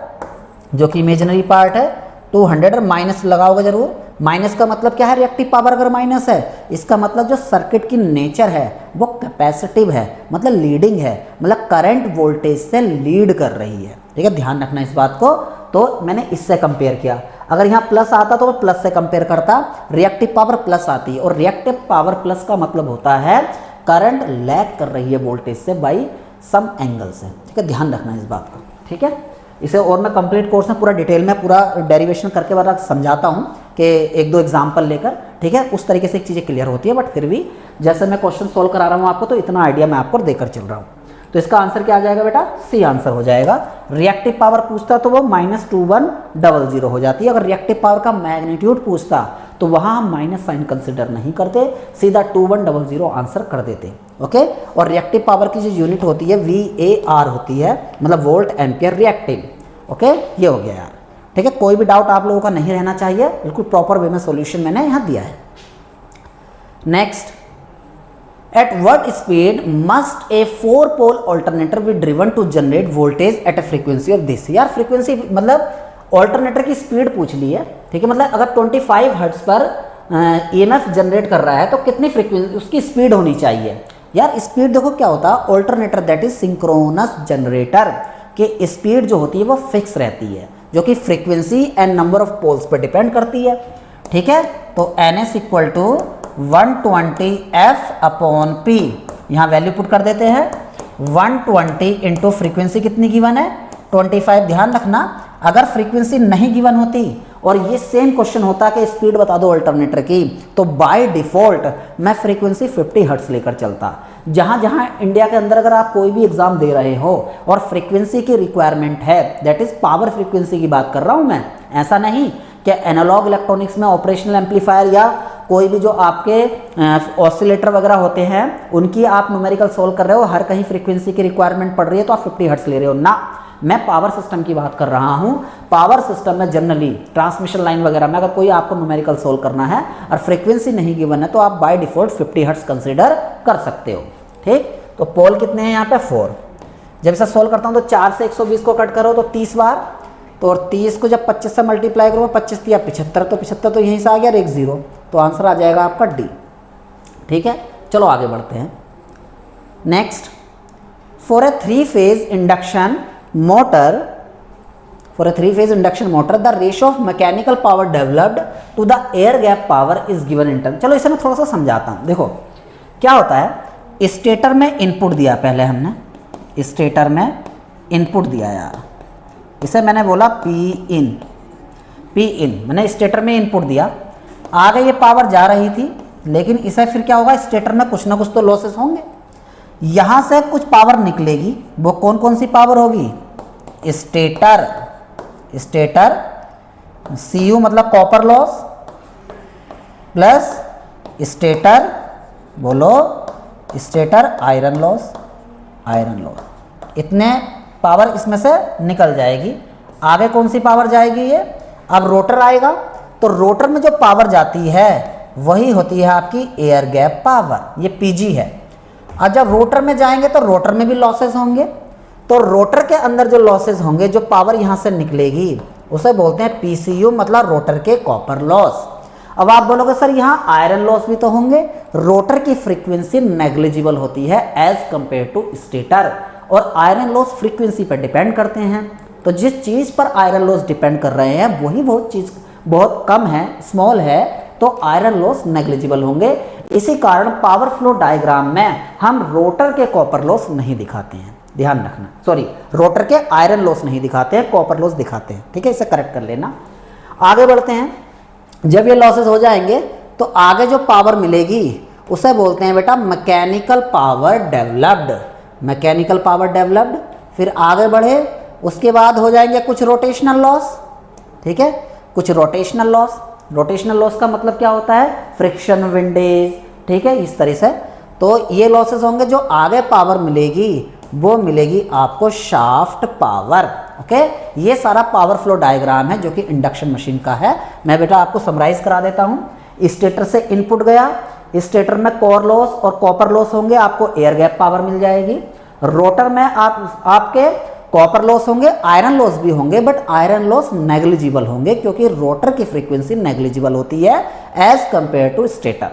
जो कि इमेजिनरी पार्ट है 200, और माइनस लगाओगे जरूर। माइनस का मतलब क्या है, रिएक्टिव पावर अगर माइनस है, इसका मतलब जो सर्किट की नेचर है वो कैपेसिटिव है, मतलब लीडिंग है, मतलब करंट वोल्टेज से लीड कर रही है, ठीक है, ध्यान रखना इस बात को। तो मैंने इससे कंपेयर किया, अगर यहाँ प्लस आता तो मैं प्लस से कंपेयर करता, रिएक्टिव पावर प्लस आती है, और रिएक्टिव पावर प्लस का मतलब होता है करंट लैग कर रही है वोल्टेज से बाई सम एंगल से, ठीक है, ध्यान रखना इस बात को, ठीक है। इसे और मैं कंप्लीट कोर्स में पूरा डिटेल में पूरा डेरिवेशन करके बाद समझाता हूँ कि 1-2 एग्जाम्पल लेकर, ठीक है, उस तरीके से एक चीज़ें क्लियर होती है। बट फिर भी जैसे मैं क्वेश्चन सोल्व करा रहा हूँ आपको, तो इतना आइडिया मैं आपको देकर चल रहा हूँ। तो इसका आंसर क्या आ जाएगा बेटा, C आंसर हो जाएगा। रिएक्टिव पावर पूछता तो वो -2100 हो जाती है। अगर रिएक्टिव पावर का मैग्नीट्यूड पूछता तो वहाँ हम माइनस साइन कंसिडर नहीं करते, सीधा 2100 आंसर कर देते, ओके। और रिएक्टिव पावर की जो यूनिट होती है VAR होती है, मतलब वोल्ट एम्पियर रिएक्टिव, ओके। ये हो गया यार, ठीक है। कोई भी डाउट आप लोगों का नहीं रहना चाहिए, बिल्कुल प्रॉपर वे में सॉल्यूशन मैंने यहाँ दिया है। Next, at what speed must a 4 pole alternator be driven to generate voltage at a frequency of this. यार फ्रीक्वेंसी मतलब ऑल्टरनेटर की स्पीड पूछ ली है, ठीक है, मतलब अगर 25 हर्ट्ज पर EMF जनरेट कर रहा है तो कितनी फ्रीक्वेंसी उसकी स्पीड होनी चाहिए। यार स्पीड देखो क्या होता है, alternator that is synchronous generator की स्पीड जो होती है वो फिक्स रहती है, जो कि frequency and number of poles पर डिपेंड करती है, ठीक है। तो NS इक्वल टू 120F/P, यहाँ वैल्यू पुट कर देते हैं। 120 इंटू फ्रीक्वेंसी कितनी गिवन है 25। ध्यान रखना अगर फ्रीक्वेंसी नहीं गिवन होती और ये सेम क्वेश्चन होता कि स्पीड बता दो अल्टरनेटर की, तो बाय डिफॉल्ट मैं फ्रीक्वेंसी 50 हर्ट्ज लेकर चलता। जहाँ जहाँ इंडिया के अंदर अगर आप कोई भी एग्जाम दे रहे हो और फ्रीक्वेंसी की रिक्वायरमेंट है, दैट इज पावर फ्रीक्वेंसी की बात कर रहा हूँ मैं, ऐसा नहीं कि एनालॉग इलेक्ट्रॉनिक्स में ऑपरेशनल एम्पलीफायर या कोई भी जो आपके ऑसिलेटर वगैरह होते हैं उनकी आप न्यूमेरिकल सोल्व कर रहे हो, हर कहीं फ्रीक्वेंसी की रिक्वायरमेंट पड़ रही है तो आप 50 हर्ट्ज ले रहे हो ना। मैं पावर सिस्टम की बात कर रहा हूं। पावर सिस्टम में जनरली ट्रांसमिशन लाइन वगैरह में अगर कोई आपको न्यूमेरिकल सोल्व करना है और फ्रीक्वेंसी नहीं गिवन है तो आप बाय डिफॉल्ट 50 हर्ट्ज कंसीडर कर सकते हो, ठीक। तो पोल कितने हैं यहाँ पे 4। जब इसे सोल्व करता हूँ तो 4 से 120 को कट करो तो 30 बार, तो और 30 को जब 25 से मल्टीप्लाई करो 25 या 75, तो 75 तो यहीं से आ गया और 1 0, तो आंसर आ जाएगा आपका D, ठीक है। चलो आगे बढ़ते हैं। Next, for a 3 phase induction motor, the ratio of mechanical power developed to the air gap power is given in term. चलो इसे मैं थोड़ा सा समझाता हूँ। देखो क्या होता है, स्टेटर में इनपुट दिया, पहले हमने स्टेटर में इनपुट दिया यार, इसे मैंने बोला P इन, मैंने स्टेटर में इनपुट दिया, आगे ये पावर जा रही थी, लेकिन इसे फिर क्या होगा, स्टेटर में कुछ ना कुछ तो लॉसेस होंगे, यहाँ से कुछ पावर निकलेगी। वो कौन कौन सी पावर होगी, स्टेटर CU मतलब कॉपर लॉस प्लस स्टेटर, बोलो स्टेटर आयरन लॉस, इतने पावर इसमें से निकल जाएगी। आगे कौन सी पावर जाएगी, ये अब रोटर आएगा, तो रोटर में जो पावर जाती है वही होती है आपकी एयर गैप पावर, ये पीजी है। अब जब रोटर में जाएंगे तो रोटर में भी लॉसेस होंगे, तो रोटर के अंदर जो लॉसेस होंगे, जो पावर यहाँ से निकलेगी उसे बोलते हैं पीसीयू, मतलब रोटर के कॉपर लॉस। अब आप बोलोगे सर यहाँ आयरन लॉस भी तो होंगे, रोटर की फ्रीक्वेंसी नेग्लिजिबल होती है एज कंपेयर टू स्टेटर, और आयरन लॉस फ्रीक्वेंसी पर डिपेंड करते हैं। तो जिस चीज़ पर आयरन लॉस डिपेंड कर रहे हैं वही चीज़ बहुत कम है, स्मॉल है, तो आयरन लॉस नेग्लिजिबल होंगे। इसी कारण पावर फ्लो डायग्राम में हम रोटर के कॉपर लॉस नहीं दिखाते हैं, ध्यान रखना, सॉरी रोटर के आयरन लॉस नहीं दिखाते हैं, कॉपर लॉस दिखाते हैं, ठीक है, इसे करेक्ट कर लेना। आगे बढ़ते हैं। जब ये लॉसेस हो जाएंगे तो आगे जो पावर मिलेगी उसे बोलते हैं बेटा mechanical power developed, mechanical power developed. फिर आगे बढ़े, उसके बाद हो जाएंगे कुछ रोटेशनल लॉस, ठीक है, कुछ रोटेशनल लॉस। रोटेशनल लॉस का मतलब क्या होता है, फ्रिक्शन विंडेज, ठीक है, इस तरह से। तो ये लॉसेस होंगे, जो आगे पावर मिलेगी वो मिलेगी आपको शाफ्ट पावर, ओके। ये सारा पावर फ्लो डायग्राम है जो कि इंडक्शन मशीन का है। मैं बेटा आपको समराइज करा देता हूँ। स्टेटर से इनपुट गया, स्टेटर में कोर लॉस और कॉपर लॉस होंगे, आपको एयर गैप पावर मिल जाएगी। रोटर में आपके कॉपर लॉस होंगे, आयरन लॉस भी होंगे, बट आयरन लॉस नेग्लिजिबल होंगे क्योंकि रोटर की फ्रीक्वेंसी नेग्लिजिबल होती है एज कंपेयर टू स्टेटर,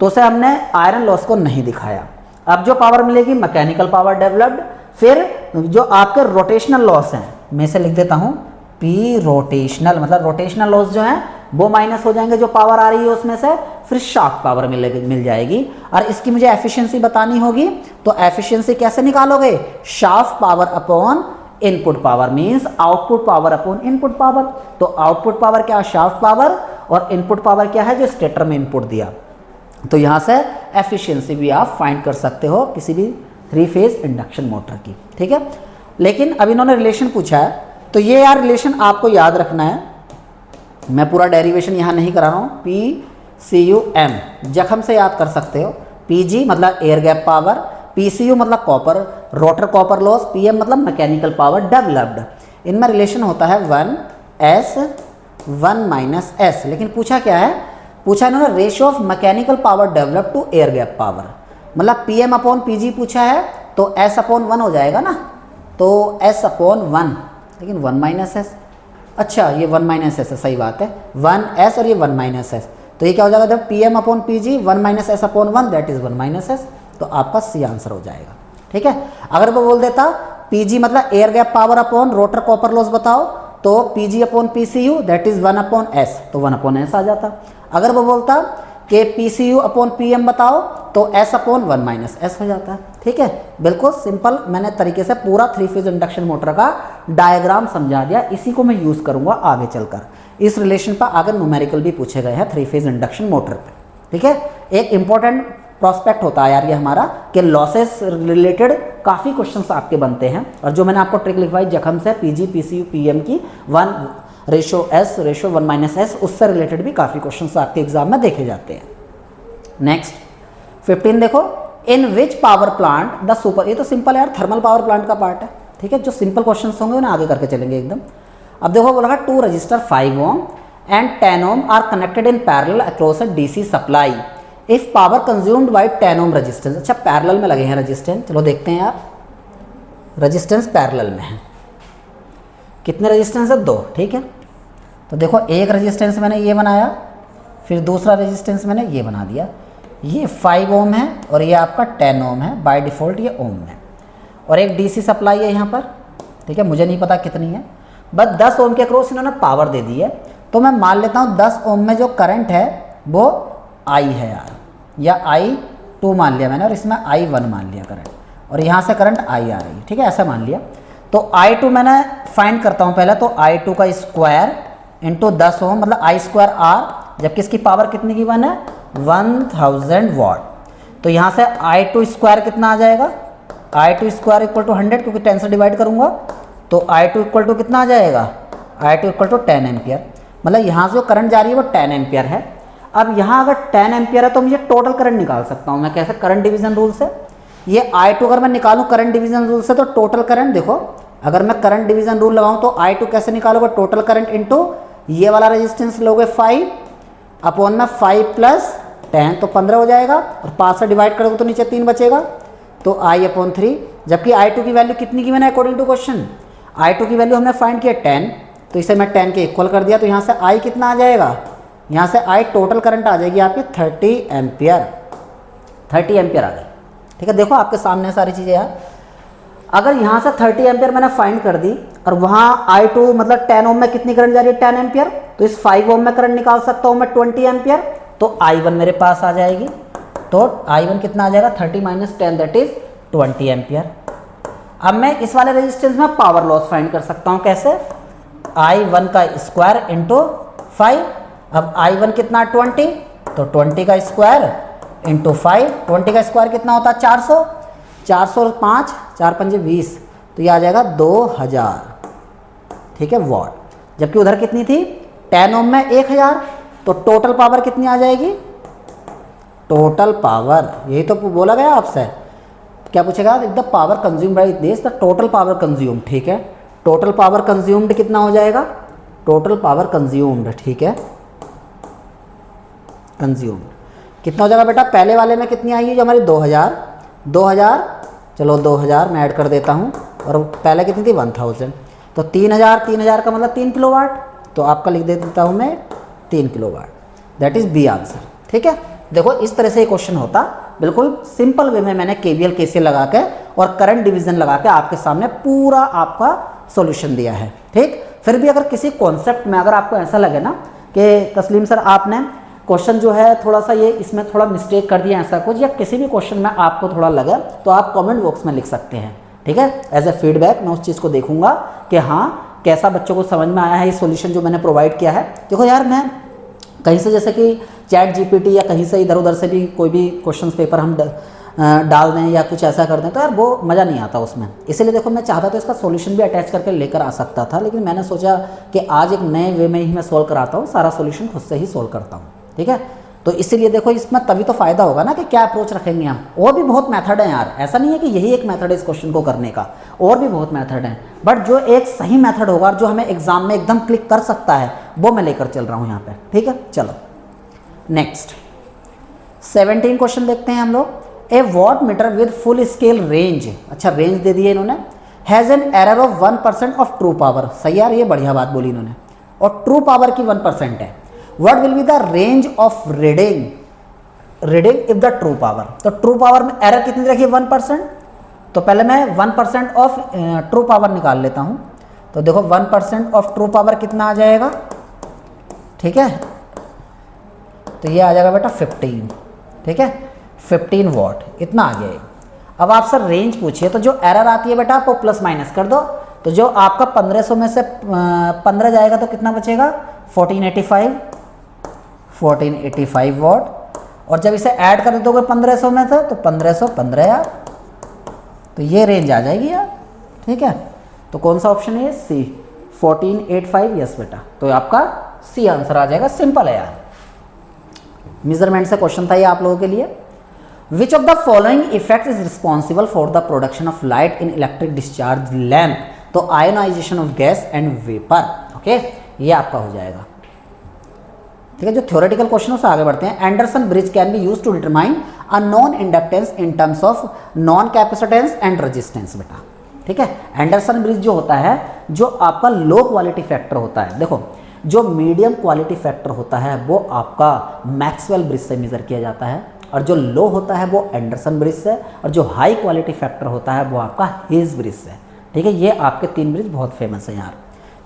तो उसे हमने आयरन लॉस को नहीं दिखाया। अब जो पावर मिलेगी मैकेनिकल पावर डेवलप्ड। फिर जो आपके रोटेशनल लॉस हैं, मैं से लिख देता हूँ पी रोटेशनल, मतलब रोटेशनल लॉस जो है वो माइनस हो जाएंगे जो पावर आ रही है उसमें से, फिर शाफ्ट पावर मिल जाएगी। और इसकी मुझे एफिशिएंसी बतानी होगी, तो एफिशिएंसी कैसे निकालोगे, shaft power upon input power means output power upon input power. तो आउटपुट पावर क्या है, शाफ्ट पावर, और इनपुट पावर क्या है, जो स्टेटर में इनपुट दिया। तो यहाँ से एफिशिएंसी भी आप फाइंड कर सकते हो किसी भी 3 फेज इंडक्शन मोटर की, ठीक है। लेकिन अब इन्होंने रिलेशन पूछा है, तो ये यार रिलेशन आपको याद रखना है। मैं पूरा डेरिवेशन यहाँ नहीं करा रहा हूँ। PCUM जख्म से याद कर सकते हो। PG मतलब एयर गैप पावर, PCU मतलब copper, rotor copper loss, PM मतलब मैकेनिकल पावर डेवलप्ड। इनमें रिलेशन होता है 1S 1 - S। लेकिन पूछा क्या है, पूछा इन्होंने ratio of mechanical power develop to air gap power, मतलब PM अपॉन PG पूछा है, तो S अपॉन 1 हो जाएगा ना, तो S अपॉन 1, लेकिन 1 - S, अच्छा ये 1 - S है, सही बात है, 1S और ये 1 - S, तो ये क्या हो जाएगा, जब PM upon PG 1 - S upon 1 that is 1 - S, तो आपका C आंसर हो जाएगा, ठीक है। अगर वो बोल देता PG मतलब air gap power upon rotor copper loss बताओ, तो PG upon PCU that is 1 upon S, तो 1 अपॉन S आ जाता। अगर वो बोलता कि PCU अपॉन PM बताओ, तो S अपॉन 1 - S हो जाता है, ठीक है। बिल्कुल सिंपल मैंने तरीके से पूरा 3 फेज इंडक्शन मोटर का डायग्राम समझा दिया, इसी को मैं यूज़ करूँगा आगे चलकर। इस रिलेशन पर आगे न्यूमेरिकल भी पूछे गए हैं 3 फेज इंडक्शन मोटर पे, ठीक है। एक इंपॉर्टेंट प्रॉस्पेक्ट होता है यार ये हमारा, कि लॉसेस रिलेटेड काफ़ी क्वेश्चंस आपके बनते हैं, और जो मैंने आपको ट्रिक लिखवाई जख्म से PG PCU PM की 1/S रेशो 1 - S, उससे रिलेटेड भी काफ़ी क्वेश्चंस आपके एग्जाम में देखे जाते हैं। नेक्स्ट 15 देखो, in which power plant the super, ये तो सिंपल है यार, थर्मल पावर प्लांट का पार्ट है, ठीक है। जो सिंपल क्वेश्चंस होंगे उन्हें आगे करके चलेंगे एकदम। अब देखो बोला 2 resistor 5 ohm and 10 ohm are connected in parallel across a DC supply if power consumed by 10 ohm resistance. अच्छा पैरेलल में लगे हैं रजिस्टेंस, चलो देखते हैं यार, रजिस्टेंस पैरेलल में है, कितने रजिस्टेंस है, 2, ठीक है। तो देखो एक रजिस्टेंस मैंने ये बनाया, फिर दूसरा रजिस्टेंस मैंने ये बना दिया, ये 5 ओम है और ये आपका 10 ओम है, बाय डिफ़ॉल्ट ये ओम है, और एक DC सप्लाई है यहाँ पर, ठीक है, मुझे नहीं पता कितनी है, बस 10 ओम के अक्रॉस इन्होंने पावर दे दी है। तो मैं मान लेता हूँ 10 ओम में जो करंट है वो I है यार, या I2 मान लिया मैंने, और इसमें I1 मान लिया करंट, और यहाँ से करंट I आ रही है, ठीक है, ऐसा मान लिया। तो I2 मैंने फाइंड करता हूँ पहले, तो I2 का स्क्वायर इंटू 10 ओम मतलब I² R, जबकि इसकी पावर कितनी की 1 है, 1000 वाट। तो यहाँ से I2 स्क्वायर कितना आ जाएगा, I2 स्क्वायर इक्वल टू 100, क्योंकि 10 से डिवाइड करूँगा, तो I2 इक्वल टू कितना आ जाएगा, I2 इक्वल टू 10 एम्पियर, मतलब यहाँ से जो करंट जा रही है वो 10 एम्पियर है। अब यहाँ अगर 10 एम्पियर है तो मुझे टोटल करंट निकाल सकता हूँ मैं कैसे, करंट डिवीजन रूल से। ये I2 अगर मैं निकालूँ करंट डिवीजन रूल से, तो टोटल करंट देखो, अगर मैं करंट डिवीजन रूल लगाऊँ तो I2 कैसे निकालोगे, टोटल करंट इंटू ये वाला रेजिस्टेंस लोगे 5 अपॉन में 5 प्लस 10 तो 15 हो जाएगा, और 5 से डिवाइड करोगे तो नीचे 3 बचेगा, तो I/3। जबकि I2 की वैल्यू कितनी गिवन है अकॉर्डिंग टू क्वेश्चन? I2 की वैल्यू हमने फाइंड किया 10, तो इसे मैं 10 के इक्वल कर दिया, तो यहाँ से I कितना आ जाएगा? यहाँ से I टोटल करंट आ जाएगी आपकी 30 एम्पियर, 30 एम्पियर आ गई। ठीक है, देखो आपके सामने सारी चीज़ें यार। अगर यहाँ से 30 एम्पियर मैंने फाइंड कर दी और वहाँ I2 मतलब 10 ओम में कितनी करंट जा रही है? 10 एम्पियर, तो इस 5 ओम में करंट निकाल सकता हूँ मैं 20 एम्पियर, तो I1 मेरे पास आ जाएगी। तो I1 कितना आ जाएगा? 30 माइनस 10 दैट इज 20 एम्पियर। अब मैं इस वाले रेजिस्टेंस में पावर लॉस फाइंड कर सकता हूँ, कैसे? I1 का स्क्वायर इंटू 5। अब I1 कितना? 20, तो 20 का स्क्वायर इंटू 5, 20 का स्क्वायर कितना होता है? 400, 405, 4 पंजे 20, तो ये आ जाएगा 2000, ठीक है, वॉट। जबकि उधर कितनी थी? 10 ओम में 1000, तो टोटल पावर कितनी आ जाएगी? टोटल पावर, यही तो बोला गया आपसे, क्या पूछेगा? The power consumed by this, the total power consumed, ठीक है। टोटल पावर कंज्यूम्ड कितना हो जाएगा? टोटल पावर कंज्यूम्ड, ठीक है, कंज्यूम्ड कितना हो जाएगा बेटा? पहले वाले में कितनी आएगी जो हमारी? 2000, चलो 2000 मैं ऐड कर देता हूँ, और पहले कितनी थी? 1000, तो 3000 का मतलब 3 किलोवाट, तो आपका लिख देता हूँ मैं 3 kilowatt, that is B answer. ठीक है, देखो इस तरह से ये क्वेश्चन होता, बिल्कुल सिंपल वे में मैंने KVL KCL लगा के और करंट डिवीजन लगा के आपके सामने पूरा आपका सॉल्यूशन दिया है। ठीक, फिर भी अगर किसी कॉन्सेप्ट में अगर आपको ऐसा लगे ना कि तस्लीम सर आपने क्वेश्चन जो है थोड़ा सा ये इसमें थोड़ा मिस्टेक कर दिया ऐसा कुछ, या किसी भी क्वेश्चन में आपको थोड़ा लगा, तो आप कमेंट बॉक्स में लिख सकते हैं। ठीक है, एज ए फीडबैक मैं उस चीज़ को देखूंगा कि हाँ कैसा बच्चों को समझ में आया है ये सॉल्यूशन जो मैंने प्रोवाइड किया है। देखो यार, मैं कहीं से जैसे कि चैट GPT या कहीं से इधर उधर से भी कोई भी क्वेश्चन पेपर हम डाल दें या कुछ ऐसा कर दें, तो यार वो मज़ा नहीं आता उसमें। इसीलिए देखो मैं चाहता तो इसका सॉल्यूशन भी अटैच करके लेकर आ सकता था, लेकिन मैंने सोचा कि आज एक नए वे में ही मैं सॉल्व कराता हूँ, सारा सॉल्यूशन खुद से ही सॉल्व करता हूँ। ठीक है, तो इसीलिए देखो इसमें तभी तो फायदा होगा ना कि क्या अप्रोच रखेंगे हम। और भी बहुत मेथड है यार, ऐसा नहीं है कि यही एक मेथड है इस क्वेश्चन को करने का, और भी बहुत मेथड है, बट जो एक सही मेथड होगा जो हमें एग्जाम में एकदम क्लिक कर सकता है वो मैं लेकर चल रहा हूँ यहाँ पे। ठीक है, चलो नेक्स्ट 17 क्वेश्चन देखते हैं हम लोग। A watt meter with full scale range, अच्छा रेंज दे दिए इन्होंने, has an error of 1% of true power. सही यार, ये बढ़िया बात बोली इन्होंने, और ट्रू पावर की 1% है। What will be the range of reading if the true power, तो ट्रू पावर में एरर कितनी रखी? 1%। तो पहले मैं 1% ऑफ ट्रू पावर निकाल लेता हूँ, तो देखो 1% ऑफ ट्रू पावर कितना आ जाएगा? ठीक है, तो ये आ जाएगा बेटा 15। ठीक है, 15 वॉट इतना आ गया। अब आपसे रेंज पूछिए, तो जो एरर आती है बेटा आपको प्लस माइनस कर दो, तो जो आपका 1500 में से 15 जाएगा तो कितना बचेगा? 1485 वॉट, और जब इसे ऐड कर दोगे 1500 में से तो 1515 यार, तो ये रेंज आ जाएगी यार। ठीक है, तो कौन सा ऑप्शन है? सी 1485। यस बेटा, तो आपका सी आंसर आ जाएगा। सिंपल है यार, मेजरमेंट से क्वेश्चन था ये आप लोगों के लिए। Which of the following effect is responsible for the production of light in electric discharge lamp, तो ionisation of gas and vapour. Okay, ये आपका हो जाएगा। ठीक है, जो थ्योरेटिकल क्वेश्चनों से आगे बढ़ते हैं। Anderson bridge can be used to determine a known inductance in terms of known capacitance and resistance बेटा। ठीक है, एंडरसन ब्रिज जो होता है, जो आपका लो क्वालिटी फैक्टर होता है, देखो जो मीडियम क्वालिटी फैक्टर होता है वो आपका मैक्सवेल ब्रिज से मेजर किया जाता है, और जो लो होता है वो एंडरसन ब्रिज से, और जो हाई क्वालिटी फैक्टर होता है वो आपका हेज ब्रिज से। ठीक है, ये आपके 3 ब्रिज बहुत फेमस है यार।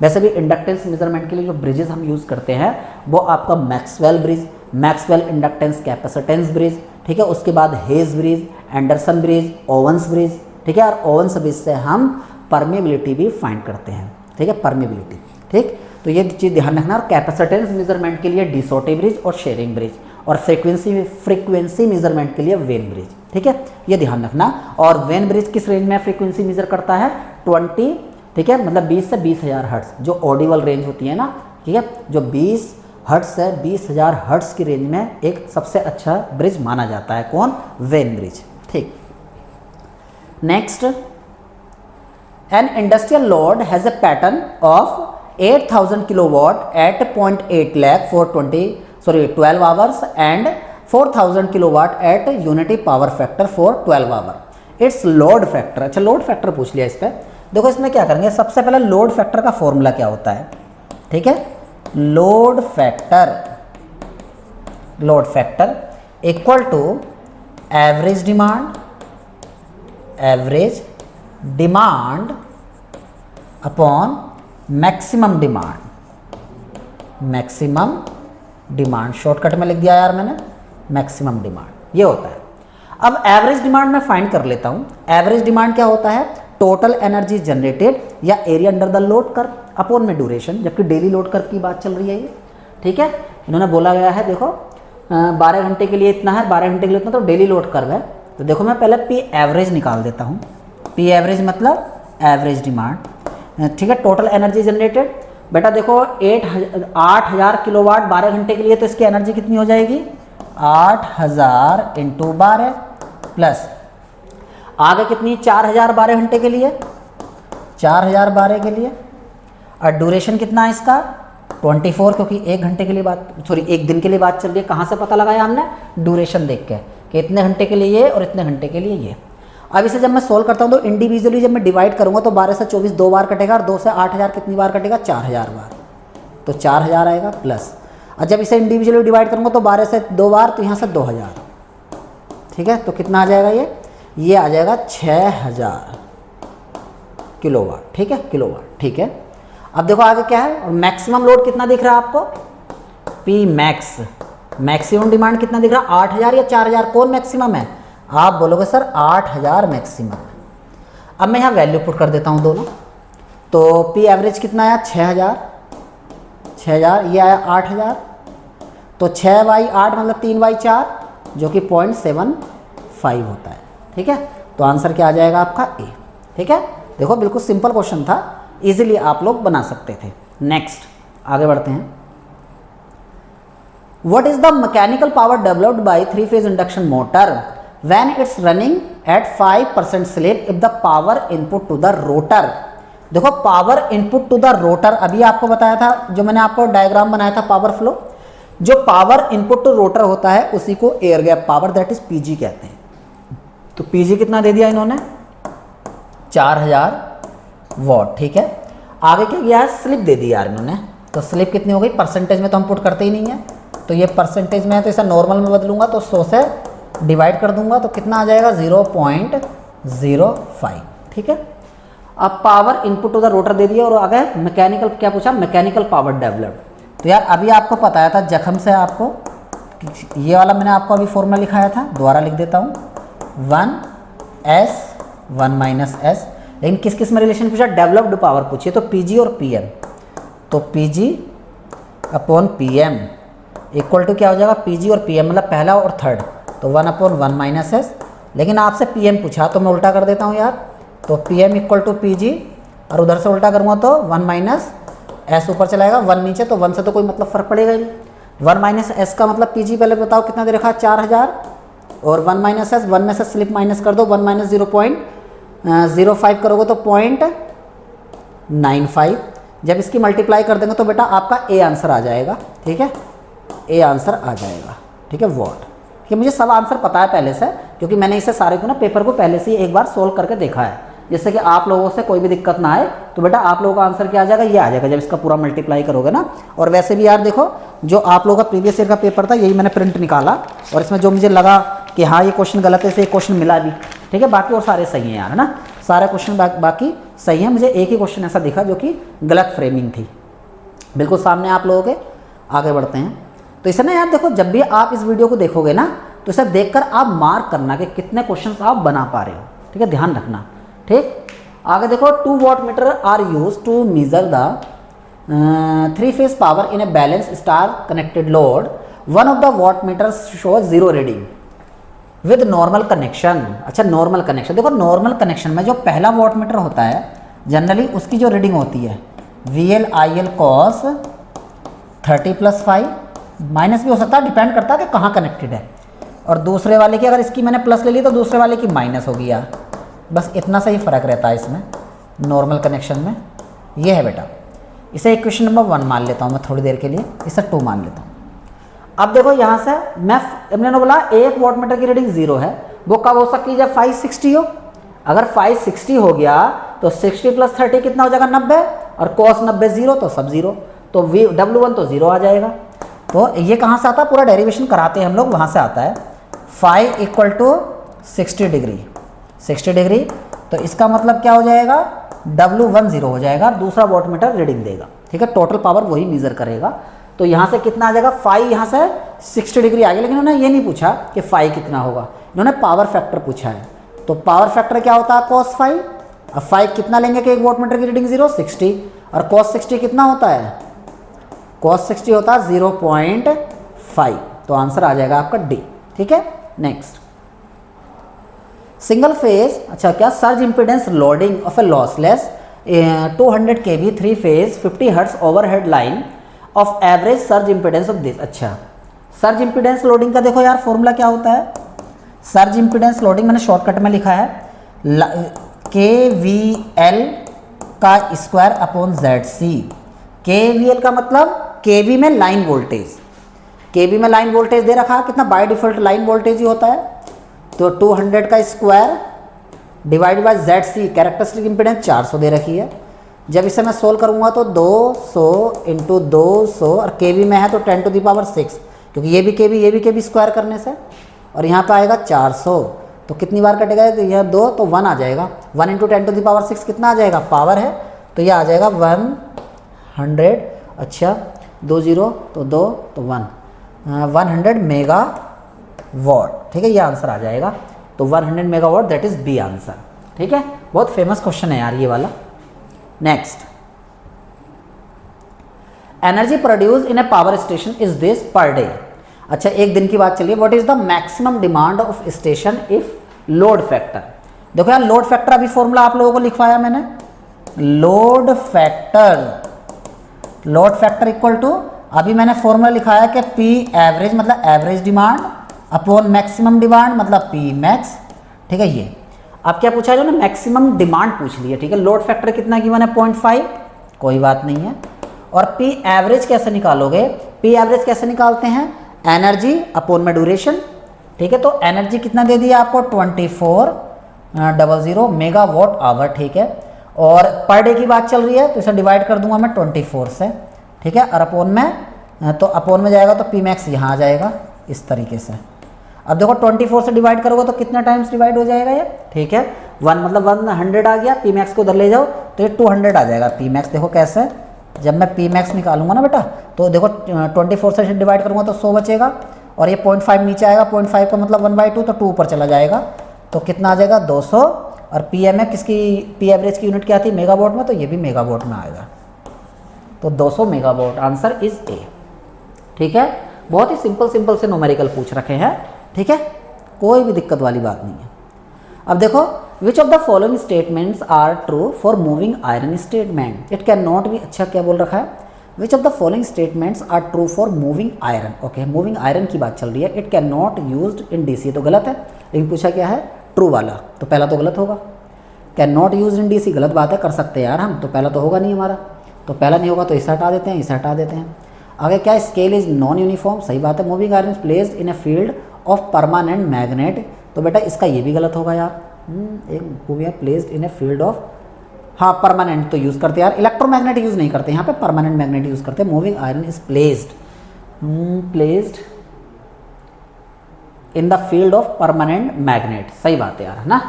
वैसे भी इंडक्टेंस मेजरमेंट के लिए जो ब्रिजेस हम यूज़ करते हैं वो आपका Maxwell bridge, Maxwell inductance capacitance bridge, ठीक है, उसके बाद Hay's bridge, Anderson bridge, Owen's bridge. ठीक है, और ओवंस ब्रिज से हम परमेबिलिटी भी फाइंड करते हैं। ठीक है, परमेबिलिटी। ठीक, तो ये चीज़ ध्यान रखना। और कैपेसिटेंस मेजरमेंट के लिए डिसोटी ब्रिज और शेयरिंग ब्रिज, और फ्रीक्वेंसी मेजरमेंट के लिए वेन ब्रिज। ठीक है, ये ध्यान रखना। और वेन ब्रिज किस रेंज में फ्रीक्वेंसी मेजर करता है? 20, ठीक है, मतलब 20 से 20,000 हर्ट्स, जो ऑडिबल रेंज होती है ना। ठीक है, जो 20 हर्ट्स से 20,000 हर्ट्स की रेंज में एक सबसे अच्छा ब्रिज माना जाता है। कौन? Wien bridge. ठीक, next, an industrial load has a pattern of 8000 kilowatt at 0.8 lakh for 20 sorry 12 hours and 4000 kilowatt at unity power factor for 12 hour. Its load factor. अच्छा लोड फैक्टर पूछ लिया इस पर। देखो इसमें क्या करेंगे, सबसे पहले लोड फैक्टर का फॉर्मूला क्या होता है, ठीक है। Load factor equal to average demand upon maximum demand, shortcut में लिख दिया यार मैंने, मैक्सिमम डिमांड ये होता है। अब एवरेज डिमांड मैं फाइंड कर लेता हूँ। एवरेज डिमांड क्या होता है, टोटल एनर्जी जनरेटेड या area under the load curve upon में ड्यूरेशन, जबकि डेली लोड कर्व की बात चल रही है ये, ठीक है। इन्होंने बोला गया है देखो 12 घंटे के लिए इतना है, 12 घंटे के लिए इतना, तो डेली लोड कर्व है। तो देखो मैं पहले पी एवरेज निकाल देता हूँ। पी एवरेज मतलब एवरेज डिमांड, ठीक है। टोटल एनर्जी जनरेटेड बेटा देखो 8000 किलोवाट 12 घंटे के लिए, तो इसकी एनर्जी कितनी हो जाएगी 8000 इंटू 12 प्लस आगे कितनी 4000 12 घंटे के लिए, 4000 12 के लिए, और ड्यूरेशन कितना है इसका 24, क्योंकि 1 घंटे के लिए बात, सॉरी 1 दिन के लिए बात चल रही है। कहाँ से पता लगाया हमने, ड्यूरेशन देख के कि इतने घंटे के लिए ये और इतने घंटे के लिए ये। अब इसे जब मैं सोल्व करता हूँ तो इंडिविजुअली जब मैं डिवाइड करूँगा तो 12 से 24 2 बार कटेगा, और 2 से 8000 कितनी बार कटेगा 4000 बार, तो 4000 आएगा प्लस। और जब इसे इंडिविजुअली डिवाइड करूँगा तो 12 से 2 बार, तो यहाँ से 2000, ठीक है। तो कितना आ जाएगा ये आ जाएगा 6000 किलोवाट, ठीक है, किलोवाट, ठीक है। अब देखो आगे क्या है, मैक्सिमम लोड कितना दिख रहा है आपको, पी मैक्स, मैक्सिमम डिमांड कितना दिख रहा है 8000 या 4000, कौन मैक्सिमम है, आप बोलोगे सर 8000 मैक्सिमम। अब मैं यहाँ वैल्यू पुट कर देता हूँ दोनों, तो पी एवरेज कितना आया 6000, ये आया 8000, तो 6/8 मतलब 3/4 जो कि 0.75 होता है, ठीक है। तो आंसर क्या आ जाएगा आपका ए, ठीक है। देखो बिल्कुल सिंपल क्वेश्चन था, इजीली आप लोग बना सकते थे। नेक्स्ट आगे बढ़ते हैं। What is the mechanical power developed by three phase induction motor when its running at 5% slip if the power input to the rotor. देखो power input to the rotor, अभी आपको बताया था, जो मैंने आपको डायग्राम बनाया था पावर फ्लो, जो पावर इनपुट टू रोटर होता है उसी को air gap power that is PG कहते हैं। तो पीजी कितना दे दिया इन्होंने 4000 वॉट, ठीक है। आगे क्या किया है, स्लिप दे दी यार इन्होंने, तो स्लिप कितनी हो गई, परसेंटेज में तो हम पुट करते ही नहीं है, तो ये परसेंटेज में है तो इसे नॉर्मल में बदलूंगा, तो 100 से डिवाइड कर दूंगा तो कितना आ जाएगा 0.05, ठीक है। अब power input to the rotor दे दिया, और आगे मैकेनिकल क्या पूछा, मैकेनिकल पावर डेवलप्ड। तो यार अभी आपको बताया था जख्म से, आपको ये वाला मैंने आपको अभी फॉर्मूला लिखाया था, दोबारा लिख देता हूँ 1s 1 - s, लेकिन किस किस में रिलेशन पूछा, डेवलप्ड पावर पूछिए, तो पीजी और पीएम, तो PG upon PM equal to क्या हो जाएगा, पीजी और पीएम मतलब पहला और थर्ड, तो 1/1 - s। लेकिन आपसे पीएम पूछा तो मैं उल्टा कर देता हूँ यार, तो पीएम इक्वल टू पीजी, और उधर से उल्टा करूँगा तो 1 - s ऊपर चलाएगा, 1 नीचे, तो 1 से तो कोई मतलब फ़र्क पड़ेगा ही नहीं। 1 - s का मतलब पीजी पहले बताओ कितना दे रखा है 4000, और 1 - s 1 में से स्लिप माइनस कर दो, 1 - 0.05 करोगे तो 0.95। जब इसकी मल्टीप्लाई कर देंगे तो बेटा आपका ए आंसर आ जाएगा, ठीक है, ए आंसर आ जाएगा, ठीक है, वॉट। कि मुझे सब आंसर पता है पहले से, क्योंकि मैंने इसे सारे को ना पेपर को पहले से ही एक बार सोल्व करके देखा है, जिससे कि आप लोगों से कोई भी दिक्कत ना आए। तो बेटा आप लोगों का आंसर क्या आ जाएगा, ये आ जाएगा जब इसका पूरा मल्टीप्लाई करोगे ना। और वैसे भी यार देखो, जो आप लोगों का प्रीवियस ईयर का पेपर था यही मैंने प्रिंट निकाला, और इसमें जो मुझे लगा कि हाँ ये क्वेश्चन गलत है, से एक क्वेश्चन मिला भी, ठीक है, बाकी और सारे सही हैं यार, है ना, सारे क्वेश्चन बाकी सही है। मुझे एक ही क्वेश्चन ऐसा दिखा जो कि गलत फ्रेमिंग थी, बिल्कुल सामने आप लोगों के। आगे बढ़ते हैं। तो इसे ना यार देखो, जब भी आप इस वीडियो को देखोगे ना तो इसे देखकर आप मार्क करना कि कितने क्वेश्चंस आप बना पा रहे हो, ठीक है, ध्यान रखना, ठीक। आगे देखो, 2 watt meter are use to measure the three phase power in a balance star connected load. One of the watt meter show 0 reading with normal connection. अच्छा नॉर्मल कनेक्शन, देखो नॉर्मल कनेक्शन में जो पहला वाट मीटर होता है generally उसकी जो reading होती है VL IL cos 30+5, माइनस भी हो सकता है, डिपेंड करता है कि कहाँ कनेक्टेड है। और दूसरे वाले की अगर इसकी मैंने प्लस ले ली तो दूसरे वाले की माइनस होगी यार, बस इतना सा ही फ़र्क रहता है इसमें नॉर्मल कनेक्शन में। ये है बेटा, इसे इक्वेशन नंबर 1 मान लेता हूँ मैं थोड़ी देर के लिए, इसे 2 मान लेता हूँ। अब देखो यहाँ से मैंने बोला एक वॉट मीटर की रीडिंग 0 है, वो कब हो सकती है जब 560 हो। अगर 560 हो गया तो 60 + 30 कितना हो जाएगा 90, और cos 90 0 तो सब 0, तो W1 तो 0 आ जाएगा। तो ये कहाँ से आता है, पूरा डेरिवेशन कराते हैं हम लोग, वहाँ से आता है। फाई = 60 डिग्री, 60 डिग्री, तो इसका मतलब क्या हो जाएगा, W1 0 हो जाएगा, दूसरा वॉट मीटर रीडिंग देगा, ठीक है, टोटल पावर वही मेजर करेगा। तो यहाँ से कितना आ जाएगा, फाई यहाँ से 60 डिग्री आ गया, लेकिन उन्होंने ये नहीं पूछा कि फाई कितना होगा, इन्होंने पावर फैक्टर पूछा है। तो पावर फैक्टर क्या होता है, cos फाई। अब फाई कितना लेंगे कि एक वॉट मीटर की रीडिंग 0, 60, और cos 60 कितना होता है, cos 60 होता है 0.5, तो आंसर आ जाएगा आपका डी, ठीक है। नेक्स्ट, सिंगल फेज, अच्छा क्या, surge impedance loading of A lossless 200 kV 3 phase 50 hertz overhead line of average surge impedance of this. अच्छा, सर्ज इंपीडेंस लोडिंग का देखो यार फॉर्मूला क्या होता है, सर्ज इंपीडेंस लोडिंग मैंने शॉर्टकट में लिखा है KVL का स्क्वायर अपॉन ZC। KVL का मतलब KV में लाइन वोल्टेज, KV में लाइन वोल्टेज दे रखा है कितना, बाय डिफॉल्ट लाइन वोल्टेज ही होता है, तो 200 का square divide by ZC, characteristic impedance 400 दे रखी है। जब इसे मैं सोल्व करूंगा तो 200 × 200, और KV में है तो 10⁻6, क्योंकि ये भी KV स्क्वायर करने से, और यहाँ पे आएगा 400, तो कितनी बार कटेगा, तो यह 2 तो 1 आ जाएगा, 1 × 10⁻6 कितना आ जाएगा, पावर है, तो यह आ जाएगा 100, अच्छा 2 0 तो 2 तो 1, 100 मेगावाट, ठीक है, ये आंसर आ जाएगा। तो 100 megawatt, that is B answer, ठीक है। बहुत फेमस क्वेश्चन है यार ये वाला। Next, energy produce in a power station is this per day. अच्छा, एक दिन की बात चलिए, what is the maximum demand of station if load factor. देखो यार, लोड फैक्टर अभी फॉर्मूला आप लोगों को लिखवाया मैंने, लोड फैक्टर इक्वल टू, अभी मैंने फॉर्मूला लिखाया कि P एवरेज मतलब average demand upon maximum demand मतलब P मैक्स, ठीक है। ये अब क्या पूछा है, जो ना मैक्सिमम डिमांड पूछ लिया, ठीक है। लोड फैक्टर कितना गिवन है 0.5, कोई बात नहीं है। और P एवरेज कैसे निकालोगे, P एवरेज कैसे निकालते हैं, एनर्जी अपॉन में ड्यूरेशन, ठीक है। तो एनर्जी कितना दे दिया आपको 2400 मेगावाट आवर, ठीक है। और पर डे की बात चल रही है तो इसे डिवाइड कर दूंगा मैं 24 से, ठीक है। और अपॉन में जाएगा तो P मैक्स यहाँ आ जाएगा इस तरीके से। अब देखो 24 से डिवाइड करोगे तो कितना टाइम्स डिवाइड हो जाएगा ये, ठीक है। 1 मतलब 100 आ गया, P मैक्स को उधर ले जाओ तो ये 200 आ जाएगा P मैक्स। देखो कैसे, जब मैं P मैक्स निकालूंगा ना बेटा, तो देखो 24 से डिवाइड करूंगा तो 100 बचेगा, और ये 0.5 नीचे आएगा, 0.5 का मतलब 1/2, तो 2 ऊपर चला जाएगा, तो कितना आ जाएगा 200। और PM में किसकी, P एवरेज की यूनिट क्या थी, मेगावाट में, तो ये भी मेगावाट में आएगा, तो 200 मेगावाट, आंसर इज ए, ठीक है। बहुत ही सिंपल से न्यूमेरिकल पूछ रखे हैं, ठीक है, कोई भी दिक्कत वाली बात नहीं है। अब देखो, which of the following statements are true for moving iron statement, it can not be, अच्छा क्या बोल रखा है, which of the following statements are true for moving iron, okay, moving iron की बात चल रही है। It can not used in DC, तो गलत है, लेकिन पूछा क्या है, ट्रू वाला, तो पहला तो गलत होगा। Can not use in DC, गलत बात है, कर सकते हैं यार हम, तो पहला तो होगा नहीं हमारा, तो पहला नहीं होगा तो इसे हटा देते हैं, इसे हटा देते हैं। आगे क्या, स्केल इज नॉन यूनिफॉर्म, सही बात है। Moving iron is placed in a field of permanent magnet, तो बेटा इसका ये भी गलत होगा यार, एक moving placed in a field of, हाँ परमानेंट तो यूज़ करते हैं यार, इलेक्ट्रोमैग्नेट यूज़ नहीं करते यहाँ पे, परमानेंट मैग्नेट यूज़ करते हैं। Moving iron is placed in the field of permanent magnet, सही बात है यार, है ना,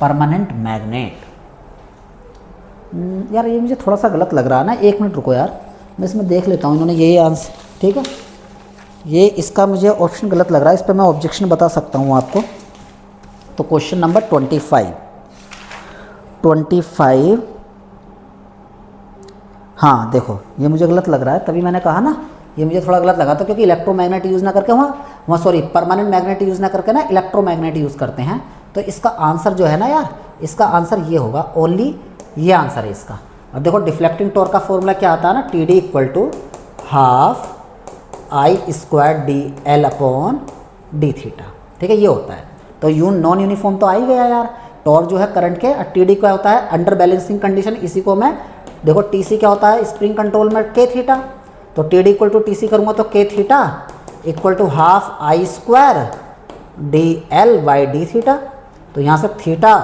परमानेंट मैग्नेट। यार ये मुझे थोड़ा सा गलत लग रहा है ना, 1 मिनट रुको यार, मैं इसमें देख लेता हूँ, इन्होंने यही आंसर, ठीक है, ये इसका मुझे ऑप्शन गलत लग रहा है, इस पर मैं ऑब्जेक्शन बता सकता हूँ आपको। तो क्वेश्चन नंबर 25, हाँ देखो ये मुझे गलत लग रहा है, तभी मैंने कहा ना ये मुझे थोड़ा गलत लगा था, क्योंकि इलेक्ट्रोमैग्नेट यूज़ ना करके वहाँ सॉरी परमानेंट मैग्नेट यूज़ ना करके ना इलेक्ट्रोमैग्नेट यूज़ करते हैं। तो इसका आंसर जो है ना यार, इसका आंसर ये होगा, ओनली ये आंसर है इसका। अब देखो डिफ्लेक्टिंग टॉर्क का फॉर्मूला क्या आता है ना, TD = ½ I²DL/d थीटा, ठीक है, ये होता है। तो नॉन यूनिफॉर्म तो आ ही गया यार, टॉर्क जो है करंट के, और TD क्या होता है, अंडर बैलेंसिंग कंडीशन, इसी को मैं देखो TC क्या होता है, स्प्रिंग कंट्रोल में K थीटा, तो TD = TC करूँगा तो K theta, equal to half I square D L by D theta. तो यहाँ से थीटा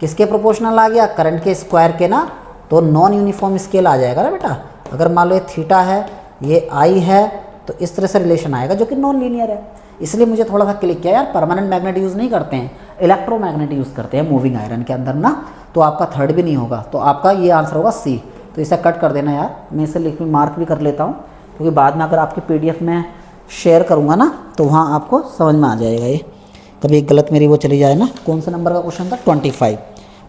किसके प्रोपोर्शनल आ गया, करंट के स्क्वायर के ना, तो नॉन यूनिफॉर्म स्केल आ जाएगा ना बेटा। अगर मान लो ये थीटा है, ये आई है, तो इस तरह से रिलेशन आएगा जो कि नॉन लीनियर है। इसलिए मुझे थोड़ा सा क्लिक किया यार, परमानेंट मैग्नेट यूज़ नहीं करते हैं, इलेक्ट्रोमैग्नेट यूज़ करते हैं मूविंग आयरन के अंदर ना। तो आपका थर्ड भी नहीं होगा, तो आपका ये आंसर होगा सी। तो इसे कट कर देना यार, मैं इसे लिख मार्क भी कर लेता हूँ, क्योंकि बाद में अगर आपकी PDF में शेयर करूँगा ना तो वहाँ आपको समझ में आ जाएगा। ये कभी गलत मेरी वो चली जाए ना। कौन से नंबर का क्वेश्चन था, 25।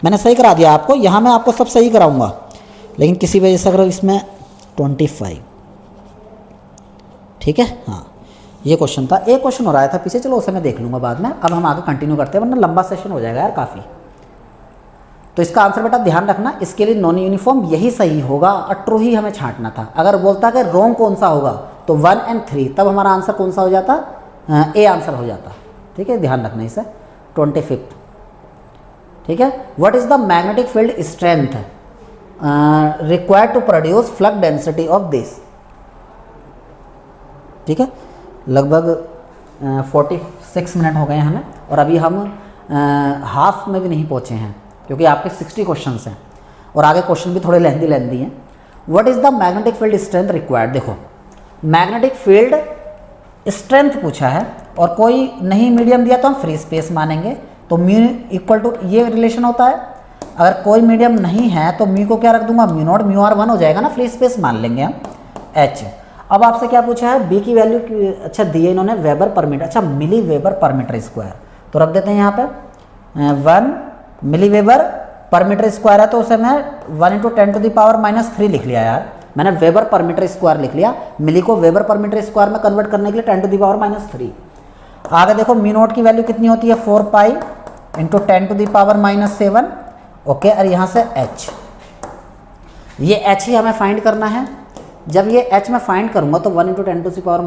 मैंने सही करा दिया आपको, यहाँ मैं आपको सब सही कराऊँगा, लेकिन किसी वजह से अगर इसमें 25, ठीक है। हाँ, ये क्वेश्चन था, एक क्वेश्चन हो रहा था पीछे, चलो उसे मैं देख लूँगा बाद में। अब हम आगे कंटिन्यू करते हैं, वरना लंबा सेशन हो जाएगा यार काफ़ी। तो इसका आंसर बेटा ध्यान रखना, इसके लिए नॉन यूनिफॉर्म यही सही होगा और ट्रू ही हमें छांटना था। अगर बोलता कि रॉन्ग कौन सा होगा तो 1 और 3, तब हमारा आंसर कौन सा हो जाता, ए आंसर हो जाता। ठीक है, ध्यान रखना इसे। 25, ठीक है। What is the magnetic field strength required to produce flux density of this. ठीक है, लगभग 46 मिनट हो गए हमें, और अभी हम हाफ में भी नहीं पहुँचे हैं, क्योंकि आपके 60 क्वेश्चंस हैं और आगे क्वेश्चन भी थोड़े लेंदी हैं। What is the magnetic field strength required. देखो, मैग्नेटिक फील्ड स्ट्रेंथ पूछा है और कोई नहीं मीडियम दिया तो हम फ्री स्पेस मानेंगे, तो म्यू इक्वल टू ये रिलेशन होता है। अगर कोई मीडियम नहीं है तो म्यू को क्या रख दूंगा, म्यू नॉट म्यू आर 1 हो जाएगा ना, फ्री स्पेस मान लेंगे हम एच। अब आपसे क्या पूछा है, बी की वैल्यू अच्छा दिए इन्होंने वेबर पर मीटर, अच्छा मिली वेबर पर मीटर स्क्वायर, तो रख देते हैं यहाँ पे 1 मिली वेबर पर मीटर स्क्वायर है, तो उसे मैं 1 × 10⁻³ लिख लिया यार। मैंने वेबर पर मीटर स्क्वायर लिख लिया, मिली को वेबर पर मीटर स्क्वायर में कन्वर्ट करने के लिए 10⁻³ आगे देखो म्यू नॉट की वैल्यू कितनी होती है, 4 पाई × 10⁻⁷। ओके, और यहाँ से h, ये h ही हमें फाइंड करना है। जब ये h मैं फाइंड करूँगा तो 1 × 10⁻³ और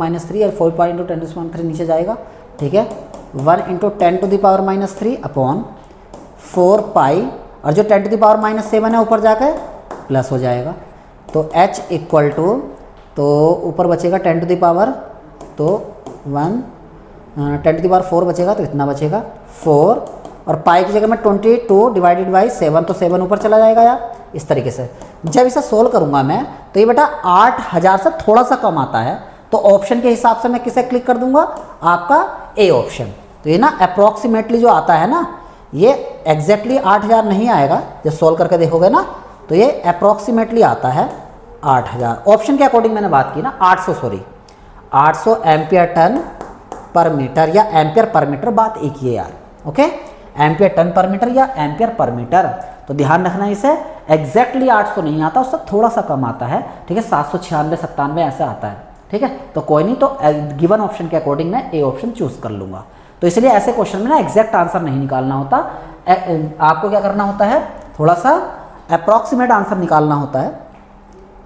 4 पाई × 10⁻³ नीचे जाएगा। ठीक है, 1 × 10⁻³ अपॉन 4 पाई, और जो 10⁻⁷ है ऊपर जाकर प्लस हो जाएगा, तो h इक्वल टू, तो ऊपर बचेगा 10⁻, तो 1 10⁻⁴ बचेगा, तो इतना बचेगा 4, और पाई की जगह में 22 डिवाइडेड बाई 7, तो 7 ऊपर चला जाएगा यार। इस तरीके से जब इसे सोल्व करूंगा मैं, तो ये बेटा 8000 से थोड़ा सा कम आता है, तो ऑप्शन के हिसाब से मैं किसे क्लिक कर दूंगा, आपका ए ऑप्शन। तो ये ना अप्रॉक्सीमेटली जो आता है ना, ये एग्जैक्टली 8000 नहीं आएगा, जब सोल्व करके देखोगे ना तो ये अप्रॉक्सीमेटली आता है 8000। ऑप्शन के अकॉर्डिंग मैंने बात की ना, 800 एम्पियर टन पर मीटर या एम्पियर पर मीटर, बात एक ही है यार। ओके, एम्पियर टन पर मीटर या एम्पियर पर मीटर, तो ध्यान रखना इसे एग्जैक्टली 800 नहीं आता, उससे थोड़ा सा कम आता है। ठीक है, 796 97 ऐसा आता है। ठीक है, तो कोई नहीं, तो गिवन ऑप्शन के अकॉर्डिंग मैं ए ऑप्शन चूज कर लूँगा। तो इसलिए ऐसे क्वेश्चन में ना एग्जैक्ट आंसर नहीं निकालना होता, आपको क्या करना होता है, थोड़ा सा अप्रॉक्सीमेट आंसर निकालना होता है।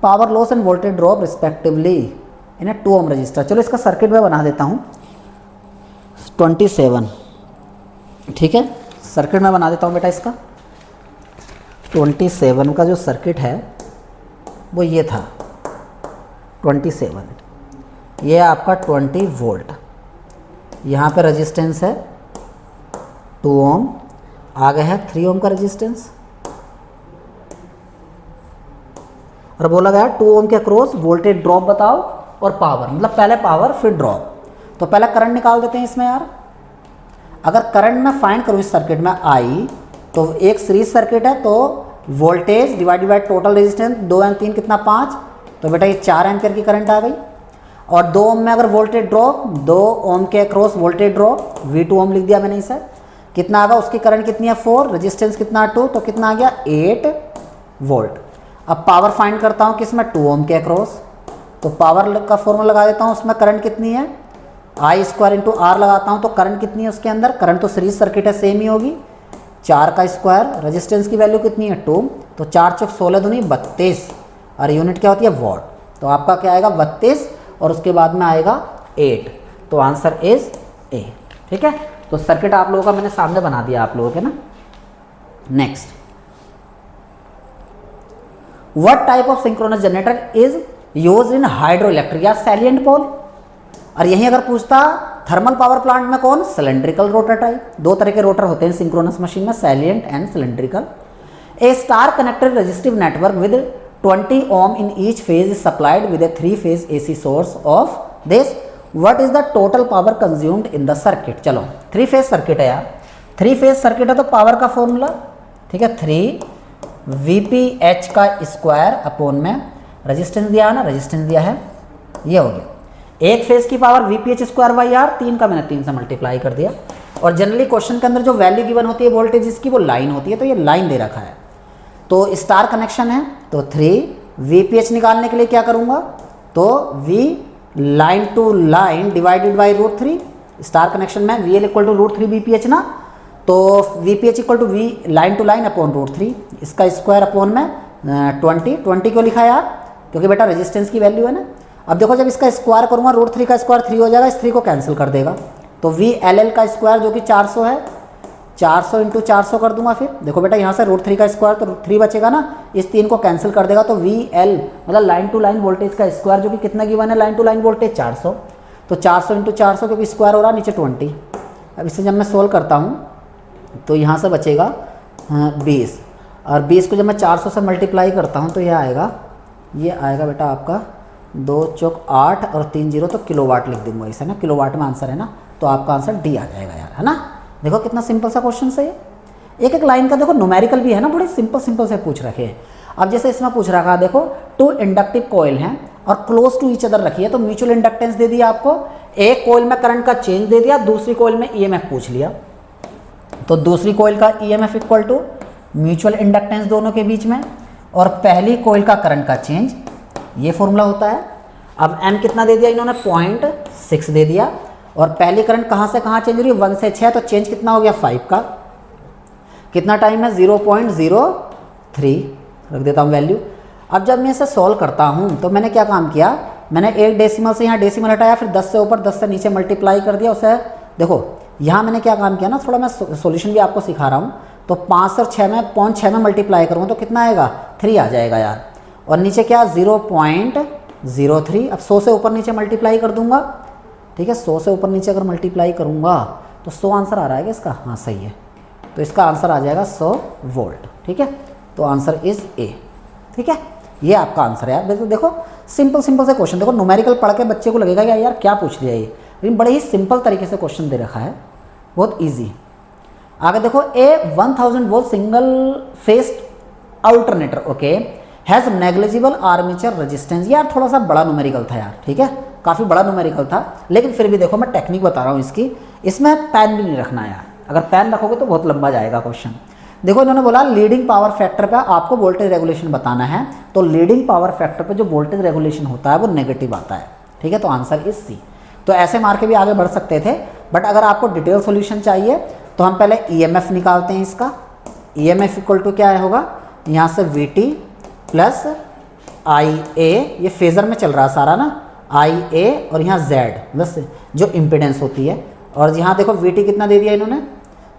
Power loss and voltage drop respectively in a 2 ohm resistor. चलो इसका सर्किट मैं बना देता हूँ 27। ठीक है, सर्किट मैं बना देता हूँ बेटा इसका 27 का जो सर्किट है वो ये था 27, ये आपका 20 वोल्ट, यहाँ पे रेजिस्टेंस है 2 ओम, आगे है 3 ओम का रेजिस्टेंस, और बोला गया 2 ओम के अक्रॉस वोल्टेज ड्रॉप बताओ और पावर, मतलब पहले पावर फिर ड्रॉप। तो पहले करंट निकाल देते हैं इसमें यार। अगर करंट में फाइंड करूँ इस सर्किट में आई, तो एक सीरीज सर्किट है, तो voltage divided by total resistance 2 और 3 कितना 5, तो बेटा ये 4 एम्पियर की करंट आ गई। और 2 ओम में अगर वोल्टेज ड्रॉप, 2 ओम के अक्रॉस वोल्टेज ड्रॉप V2 ओम लिख दिया मैंने इसे, कितना आ गया, उसकी करंट कितनी है 4, रेजिस्टेंस कितना 2, तो कितना आ गया 8 वोल्ट। अब पावर फाइंड करता हूँ किसमें, 2 ओम के अक्रॉस, तो पावर का फॉर्मूला लगा देता हूँ, उसमें करंट कितनी है I² × R लगाता हूँ, तो करंट कितनी है उसके अंदर, करंट तो सीरीज सर्किट है सेम ही होगी, 4 का स्क्वायर, रेजिस्टेंस की वैल्यू कितनी है 2, तो 4 × 16 दूनी 32, और यूनिट क्या होती है वॉट, तो आपका क्या आएगा 32, और उसके बाद में आएगा 8, तो आंसर इज ए। ठीक है, तो सर्किट आप लोगों का मैंने सामने बना दिया आप लोगों के ना। Next, what type of synchronous generator is used in hydro electric या सैलिएंट पोल। और यहीं अगर पूछता थर्मल पावर प्लांट में कौन, सिलेंड्रिकल रोटर टाइप। दो तरह के रोटर होते हैं सिंक्रोनस मशीन में, salient and cylindrical. A star connected resistive network with 20 ohm in each phase is supplied with a 3-phase AC source of this. What is the total power consumed in the circuit? चलो 3 phase circuit है यार, 3 phase circuit है तो power का formula, ठीक है, 3 VPH का square upon में रेजिस्टेंस दिया है ना, रेजिस्टेंस दिया है, ये हो गया। एक फेज की power VPH square by R, 3 का मैंने 3 से मल्टीप्लाई कर दिया। और जनरली क्वेश्चन के अंदर जो वैल्यू गिवन होती है वोल्टेज इसकी, वो लाइन होती है, तो ये लाइन दे रखा है। तो स्टार कनेक्शन है तो 3 VPH निकालने के लिए क्या करूंगा, तो V line to line divided by √3। Star connection में VL इक्वल टू √3 VPH ना, तो VPH equal to V line to line upon √3, इसका स्क्वायर अपॉन में 20 क्यों लिखा यार, क्योंकि बेटा रेजिस्टेंस की वैल्यू है ना। अब देखो जब इसका स्क्वायर करूंगा √3 का स्क्वायर 3 हो जाएगा, इस 3 को कैंसिल कर देगा, तो VLL का स्क्वायर जो कि 400 है, 400 इंटू 400 कर दूंगा। फिर देखो बेटा यहाँ से √3 का स्क्वायर तो 3 बचेगा ना, इस 3 को कैंसिल कर देगा, तो VL मतलब लाइन टू लाइन वोल्टेज का स्क्वायर जो कि कितना गिवन है लाइन टू लाइन वोल्टेज 400, तो 400 इंटू 400 क्योंकि स्क्वायर हो रहा है नीचे 20। अब इसे जब मैं सोल्व करता हूँ तो यहाँ से बचेगा 20, और 20 को जब मैं 400 से मल्टीप्लाई करता हूँ तो ये आएगा बेटा आपका 2 चौक 8 और 3 0, तो किलोवाट लिख दूंगा इसे ना, किलोवाट में आंसर है ना, तो आपका आंसर डी आ जाएगा यार, है ना। देखो कितना सिंपल सा क्वेश्चन है ये, एक एक लाइन का देखो न्यूमेरिकल भी है ना, बड़े सिंपल से पूछ रखे हैं। अब जैसे इसमें पूछ रखा है, देखो 2 इंडक्टिव कॉइल हैं और क्लोज टू ईच अदर रखी है, तो म्यूचुअल इंडक्टेंस दे दिया आपको, एक कॉइल में करंट का चेंज दे दिया, दूसरी कॉइल में EMF पूछ लिया, तो दूसरी कॉइल का EMF equal to mutual inductance दोनों के बीच में, और पहली कॉइल का करंट का चेंज, ये फॉर्मूला होता है। अब M कितना दे दिया इन्होंने, 0.6 दे दिया, और पहली करंट कहाँ से कहाँ चेंज हो रही है, 1 से 6, तो चेंज कितना हो गया 5 का, कितना टाइम है 0.03 रख देता हूँ वैल्यू। अब जब मैं इसे सॉल्व करता हूँ तो मैंने क्या काम किया, मैंने एक डेसिमल से यहाँ डेसिमल हटाया, फिर 10 से ऊपर 10 से नीचे मल्टीप्लाई कर दिया उसे। देखो यहाँ मैंने क्या काम किया ना, थोड़ा मैं सॉल्यूशन भी आपको सिखा रहा हूँ, तो 5 और 6 में 0.6 में मल्टीप्लाई करूँगा तो कितना आएगा 3 आ जाएगा यार, और नीचे क्या 0.03। अब 100 से ऊपर नीचे मल्टीप्लाई कर दूंगा, ठीक है, 100 से ऊपर नीचे अगर मल्टीप्लाई करूंगा तो 100 आंसर आ रहा है क्या इसका, हाँ सही है, तो इसका आंसर आ जाएगा 100 वोल्ट, ठीक है, तो आंसर इज ए, ठीक है, ये आपका आंसर है यार। देखो सिंपल से क्वेश्चन, देखो न्यूमेरिकल पढ़ के बच्चे को लगेगा यार क्या पूछ लिया ये, लेकिन बड़े ही सिंपल तरीके से क्वेश्चन दे रखा है, बहुत ईजी। आगे देखो, ए 1000 volt single faced alternator okay has negligible armature resistance. यार थोड़ा सा बड़ा न्यूमेरिकल था यार, ठीक है, काफ़ी बड़ा न्यूमेरिकल था, लेकिन फिर भी देखो मैं टेक्निक बता रहा हूँ इसकी, इसमें पेन भी नहीं रखना है यार, अगर पेन रखोगे तो बहुत लंबा जाएगा क्वेश्चन। देखो इन्होंने बोला लीडिंग पावर फैक्टर पे आपको वोल्टेज रेगुलेशन बताना है, तो लीडिंग पावर फैक्टर पे जो वोल्टेज रेगुलेशन होता है वो नेगेटिव आता है, ठीक है, तो आंसर इज सी। तो ऐसे मार के भी आगे बढ़ सकते थे, बट अगर आपको डिटेल सॉल्यूशन चाहिए तो हम पहले EMF निकालते हैं इसका। EMF इक्वल टू क्या होगा, यहाँ से VT प्लस IA, ये फेजर में चल रहा है सारा ना, IA और यहाँ Z बस जो इम्पिडेंस होती है, और यहाँ देखो VT कितना दे दिया इन्होंने,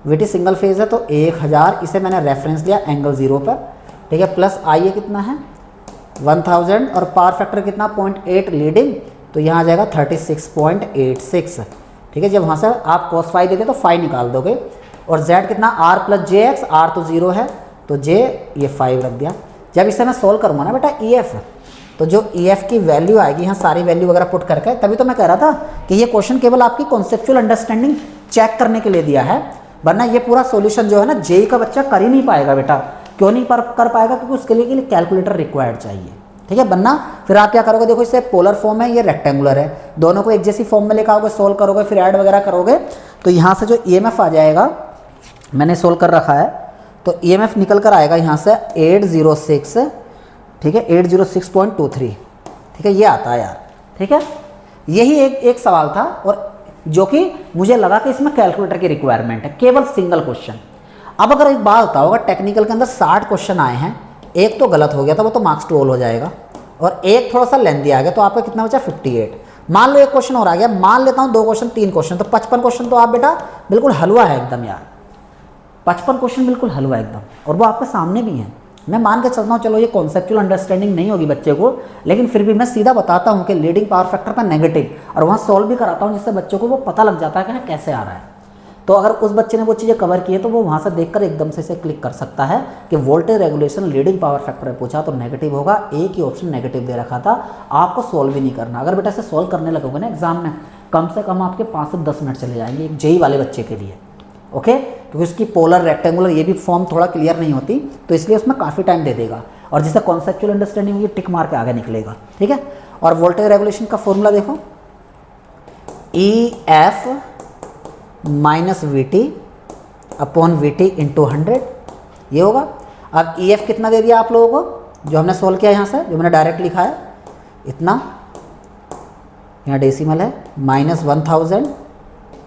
VT सिंगल फेज है तो 1000, इसे मैंने रेफरेंस लिया एंगल 0 पर, ठीक है, प्लस IA कितना है 1000, और पावर फैक्टर कितना 0.8 लीडिंग, तो यहाँ आ जाएगा 36.86, ठीक है। जब वहाँ से आप cos फाई देते तो फाई निकाल दोगे, और Z कितना R प्लस JX, R तो 0 है तो J ये 5 रख दिया। जब इसे मैं सोल्व करूँगा ना बेटा EF, तो जो EF की वैल्यू आएगी, यहाँ सारी वैल्यू वगैरह पुट करके, तभी तो मैं कह रहा था कि ये क्वेश्चन केवल आपकी कॉन्सेप्चुअल अंडरस्टैंडिंग चेक करने के लिए दिया है, वरना ये पूरा सॉल्यूशन जो है ना जेई का बच्चा कर ही नहीं पाएगा बेटा। क्यों नहीं कर पाएगा, क्योंकि उसके लिए कैलकुलेटर रिक्वायर्ड चाहिए, ठीक है, वरना फिर आप क्या करोगे, देखो इससे पोलर फॉर्म है, ये रेक्टेंगुलर है, दोनों को एक जैसी फॉर्म में लेकर आओगे, सोल्व करोगे, फिर ऐड वगैरह करोगे, तो यहाँ से जो EMF आ जाएगा, मैंने सोल्व कर रखा है, तो EMF निकल कर आएगा यहाँ से 806, ठीक है, 806.23, ठीक है, ये आता है यार, ठीक है। यही एक सवाल था, और जो कि मुझे लगा कि इसमें कैलकुलेटर की रिक्वायरमेंट है, केवल सिंगल क्वेश्चन। अब अगर एक बात बताओ, अगर टेक्निकल के अंदर 60 क्वेश्चन आए हैं, एक तो गलत हो गया था, वो तो मार्क्स टू ऑल हो जाएगा, और एक थोड़ा सा लेंथी आ गया, तो आपका कितना बचा 58। मान लो एक क्वेश्चन और आ गया, मान लेता हूँ 2 क्वेश्चन 3 क्वेश्चन, तो 55 क्वेश्चन तो आप बेटा बिल्कुल हलवा है एकदम यार, 55 क्वेश्चन बिल्कुल हलवा एकदम, और वो आपके सामने भी हैं, मैं मान के चलता हूँ चलो ये कॉन्सेप्चुअल अंडरस्टैंडिंग नहीं होगी बच्चे को, लेकिन फिर भी मैं सीधा बताता हूँ कि लीडिंग पावर फैक्टर का नेगेटिव, और वहाँ सॉल्व भी कराता हूँ जिससे बच्चों को वो पता लग जाता है कि कैसे आ रहा है। तो अगर उस बच्चे ने वो चीज़ें कवर की है तो वो वहाँ से देखकर एकदम से इसे क्लिक कर सकता है कि voltage regulation leading power factor में पूछा तो नेगेटिव होगा। एक ही ऑप्शन नेगेटिव दे रखा था, आपको सॉल्व भी नहीं करना। अगर बेटा इसे सॉल्व करने लगोगे ना एग्जाम में, कम से कम आपके 5 से 10 मिनट चले जाएंगे एक जेई वाले बच्चे के लिए, ओके, क्योंकि उसकी पोलर रेक्टेंगुलर ये भी फॉर्म थोड़ा क्लियर नहीं होती, तो इसलिए उसमें काफ़ी टाइम दे देगा। और जिससे कॉन्सेप्चुअल अंडरस्टैंडिंग होगी टिक मार के आगे निकलेगा, ठीक है। और वोल्टेज रेगुलेशन का फॉर्मूला देखो, EF minus VT upon VT into 100 ये होगा। अब EF कितना दे दिया आप लोगों को, जो हमने सोल्व किया यहाँ से, जो मैंने डायरेक्ट लिखा है इतना, यहाँ डेसिमल है, माइनस 1000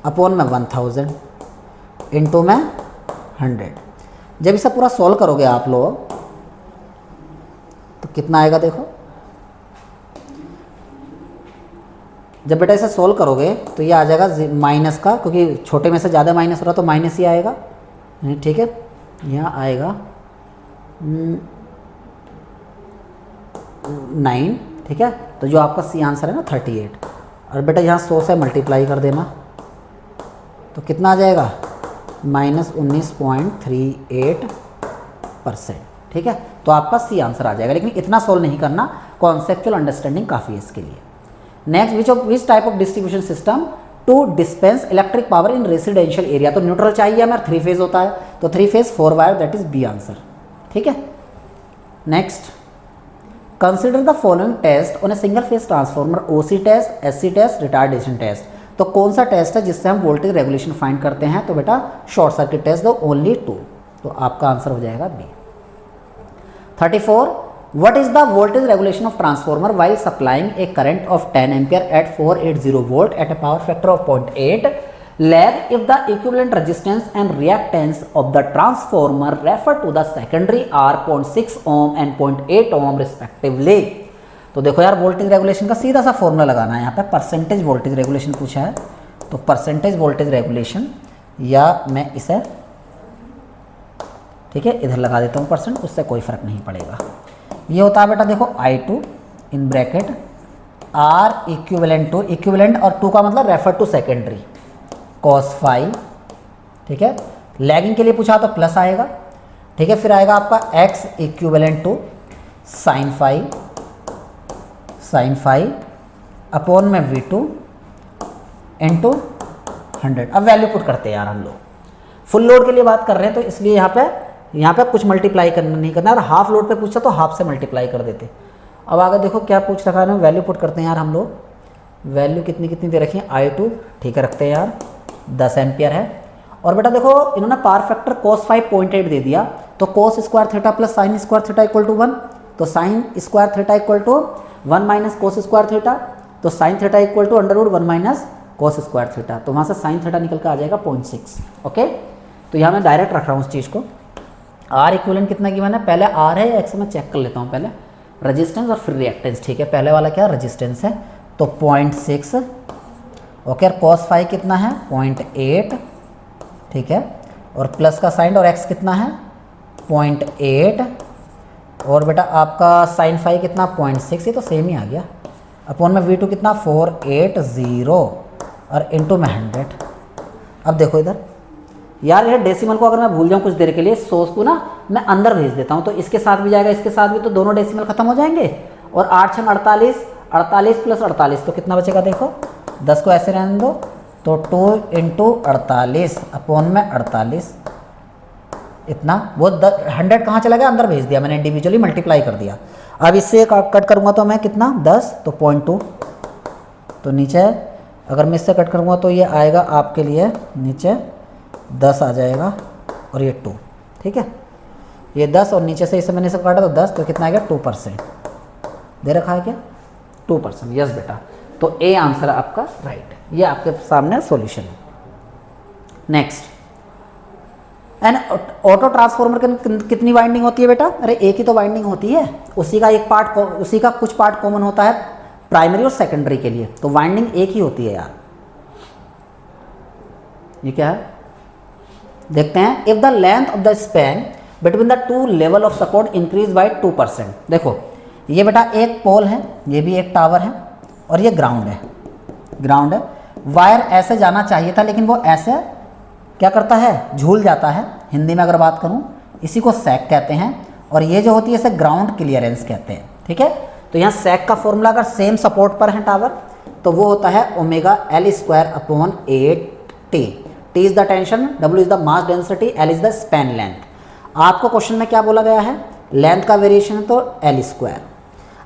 अपॉन में 1000 इंटू में 100। जब इसे पूरा सॉल्व करोगे आप लोग तो कितना आएगा देखो, जब बेटा इसे सॉल्व करोगे तो ये आ जाएगा माइनस का, क्योंकि छोटे में से ज़्यादा माइनस हो रहा तो माइनस ही आएगा, ठीक है। यहाँ आएगा 9, ठीक है। तो जो आपका सी आंसर है ना 38, और बेटा यहाँ 100 से मल्टीप्लाई कर देना तो कितना आ जाएगा, माइनस 19.38%, ठीक है। तो आपका सी आंसर आ जाएगा, लेकिन इतना सॉल्व नहीं करना, कॉन्सेप्चुअल अंडरस्टैंडिंग काफ़ी है इसके लिए। Next, which type of distribution system to dispense electric power in residential area. तो न्यूट्रल चाहिए हमें, 3 फेज होता है, तो 3 phase 4 wire, that is B answer, ठीक है। Next, consider the following test on a single phase transformer, OC test, SC test, retardation test. तो कौन सा टेस्ट है जिससे हम वोल्टेज रेगुलेशन फाइंड करते हैं, तो बेटा शॉर्ट सर्किट टेस्ट दो, ओनली 2, तो आपका आंसर हो जाएगा B. 34, what is the voltage regulation of transformer while supplying a current of 10 ampere at 480 volt at a power factor of 0.8 lag if the equivalent resistance and reactance of the transformer refer to the secondary are 0.6 ohm and 0.8 ohm respectively। तो देखो यार, voltage regulation का सीधा सा formula लगाना है। यहाँ पे परसेंटेज वोल्टेज रेगुलेशन पूछा है, तो परसेंटेज वोल्टेज रेगुलेशन, या मैं इसे, ठीक है, इधर लगा देता हूँ %, उससे कोई फर्क नहीं पड़ेगा। ये होता है बेटा देखो I2 in bracket R equivalent two, equivalent और 2 का मतलब refer to secondary, cos phi, ठीक है। लैगिंग के लिए पूछा तो प्लस आएगा, ठीक है। फिर आएगा आपका X equivalent two sine phi upon में V2 इंटू 100। अब वैल्यू पुट करते हैं यार हम लोग, फुल लोड के लिए बात कर रहे हैं तो इसलिए यहाँ पे कुछ मल्टीप्लाई करना नहीं करना, और हाफ लोड पे पूछा तो हाफ से मल्टीप्लाई कर देते। अब आगे देखो क्या पूछ रखा है ना, वैल्यू पुट करते हैं यार हम लोग। वैल्यू कितनी कितनी दे रखी है, I2, ठीक है, रखते हैं यार, 10 एम्पियर है। और बेटा देखो इन्होंने पावर फैक्टर cos 5.8 दे दिया, तो cos square theta plus sine square theta equal to 1, तो sine square theta equal to 1 minus cos square theta, तो sine theta equal to √1 minus cos square theta, तो वहाँ से साइन थीटा निकल कर आ जाएगा 0.6, ओके। तो यहाँ मैं डायरेक्ट रख रहा हूँ उस चीज़ को। R इक्विवेलेंट कितना गिवन है, पहले R है या X मैं चेक कर लेता हूँ, पहले रेजिस्टेंस और फिर रिएक्टेंस, ठीक है। पहले वाला क्या रेजिस्टेंस है, तो 0.6, ओके। और cos फाई कितना है 0.8, ठीक है। और प्लस का साइन, और x कितना है 0.8, और बेटा आपका साइन फाई कितना 0.6, ये तो सेम ही आ गया। अपॉन में V2 कितना 480 और इंटू में 100। अब देखो इधर यार, ये डेसिमल को अगर मैं भूल जाऊँ कुछ देर के लिए, सोर्स को ना मैं अंदर भेज देता हूँ, तो इसके साथ भी जाएगा, इसके साथ भी, तो दोनों डेसिमल खत्म हो जाएंगे। और 8 6 48, 48 प्लस 48, तो कितना बचेगा देखो, 10 को ऐसे रहने दो, तो 2 इंटू 48 अपॉन में 48, इतना वो 100 कहाँ चला गया, अंदर भेज दिया मैंने, इंडिविजुअली मल्टीप्लाई कर दिया। अब इससे कट करूँगा तो मैं कितना 10, तो 0.2, तो नीचे अगर मैं इससे कट करूँगा तो ये आएगा आपके लिए नीचे 10 आ जाएगा, और ये 2, ठीक है। ये 10 और नीचे से इसे मैंने इसे काटा तो 10, तो कितना आएगा 2% दे रखा है क्या, 2%, यस बेटा। तो ए आंसर आपका राइट है, ये आपके सामने सॉल्यूशन है। नेक्स्ट, एन ऑटो ट्रांसफॉर्मर कितनी वाइंडिंग होती है बेटा, अरे एक ही तो वाइंडिंग होती है, उसी का एक पार्ट, उसी का कुछ पार्ट कॉमन होता है प्राइमरी और सेकेंडरी के लिए, तो वाइंडिंग एक ही होती है यार। ये क्या है देखते हैं, if the length of the span between the two level of support increase by 2%। देखो ये बेटा एक पोल है, ये भी एक टावर है और ये ग्राउंड है, ग्राउंड है। वायर ऐसे जाना चाहिए था लेकिन वो ऐसे क्या करता है, झूल जाता है। हिंदी में अगर बात करूं इसी को सैक कहते हैं और ये जो होती है इसे ग्राउंड क्लियरेंस कहते हैं, ठीक है। तो यहाँ सैक का फॉर्मूला अगर सेम सपोर्ट पर है टावर तो वो होता है omega L square upon 8T। T is the tension, W is the mass density, L is the span length. आपको क्वेश्चन में क्या बोला गया है, लेंथ का वेरिएशन है तो L स्क्वायर।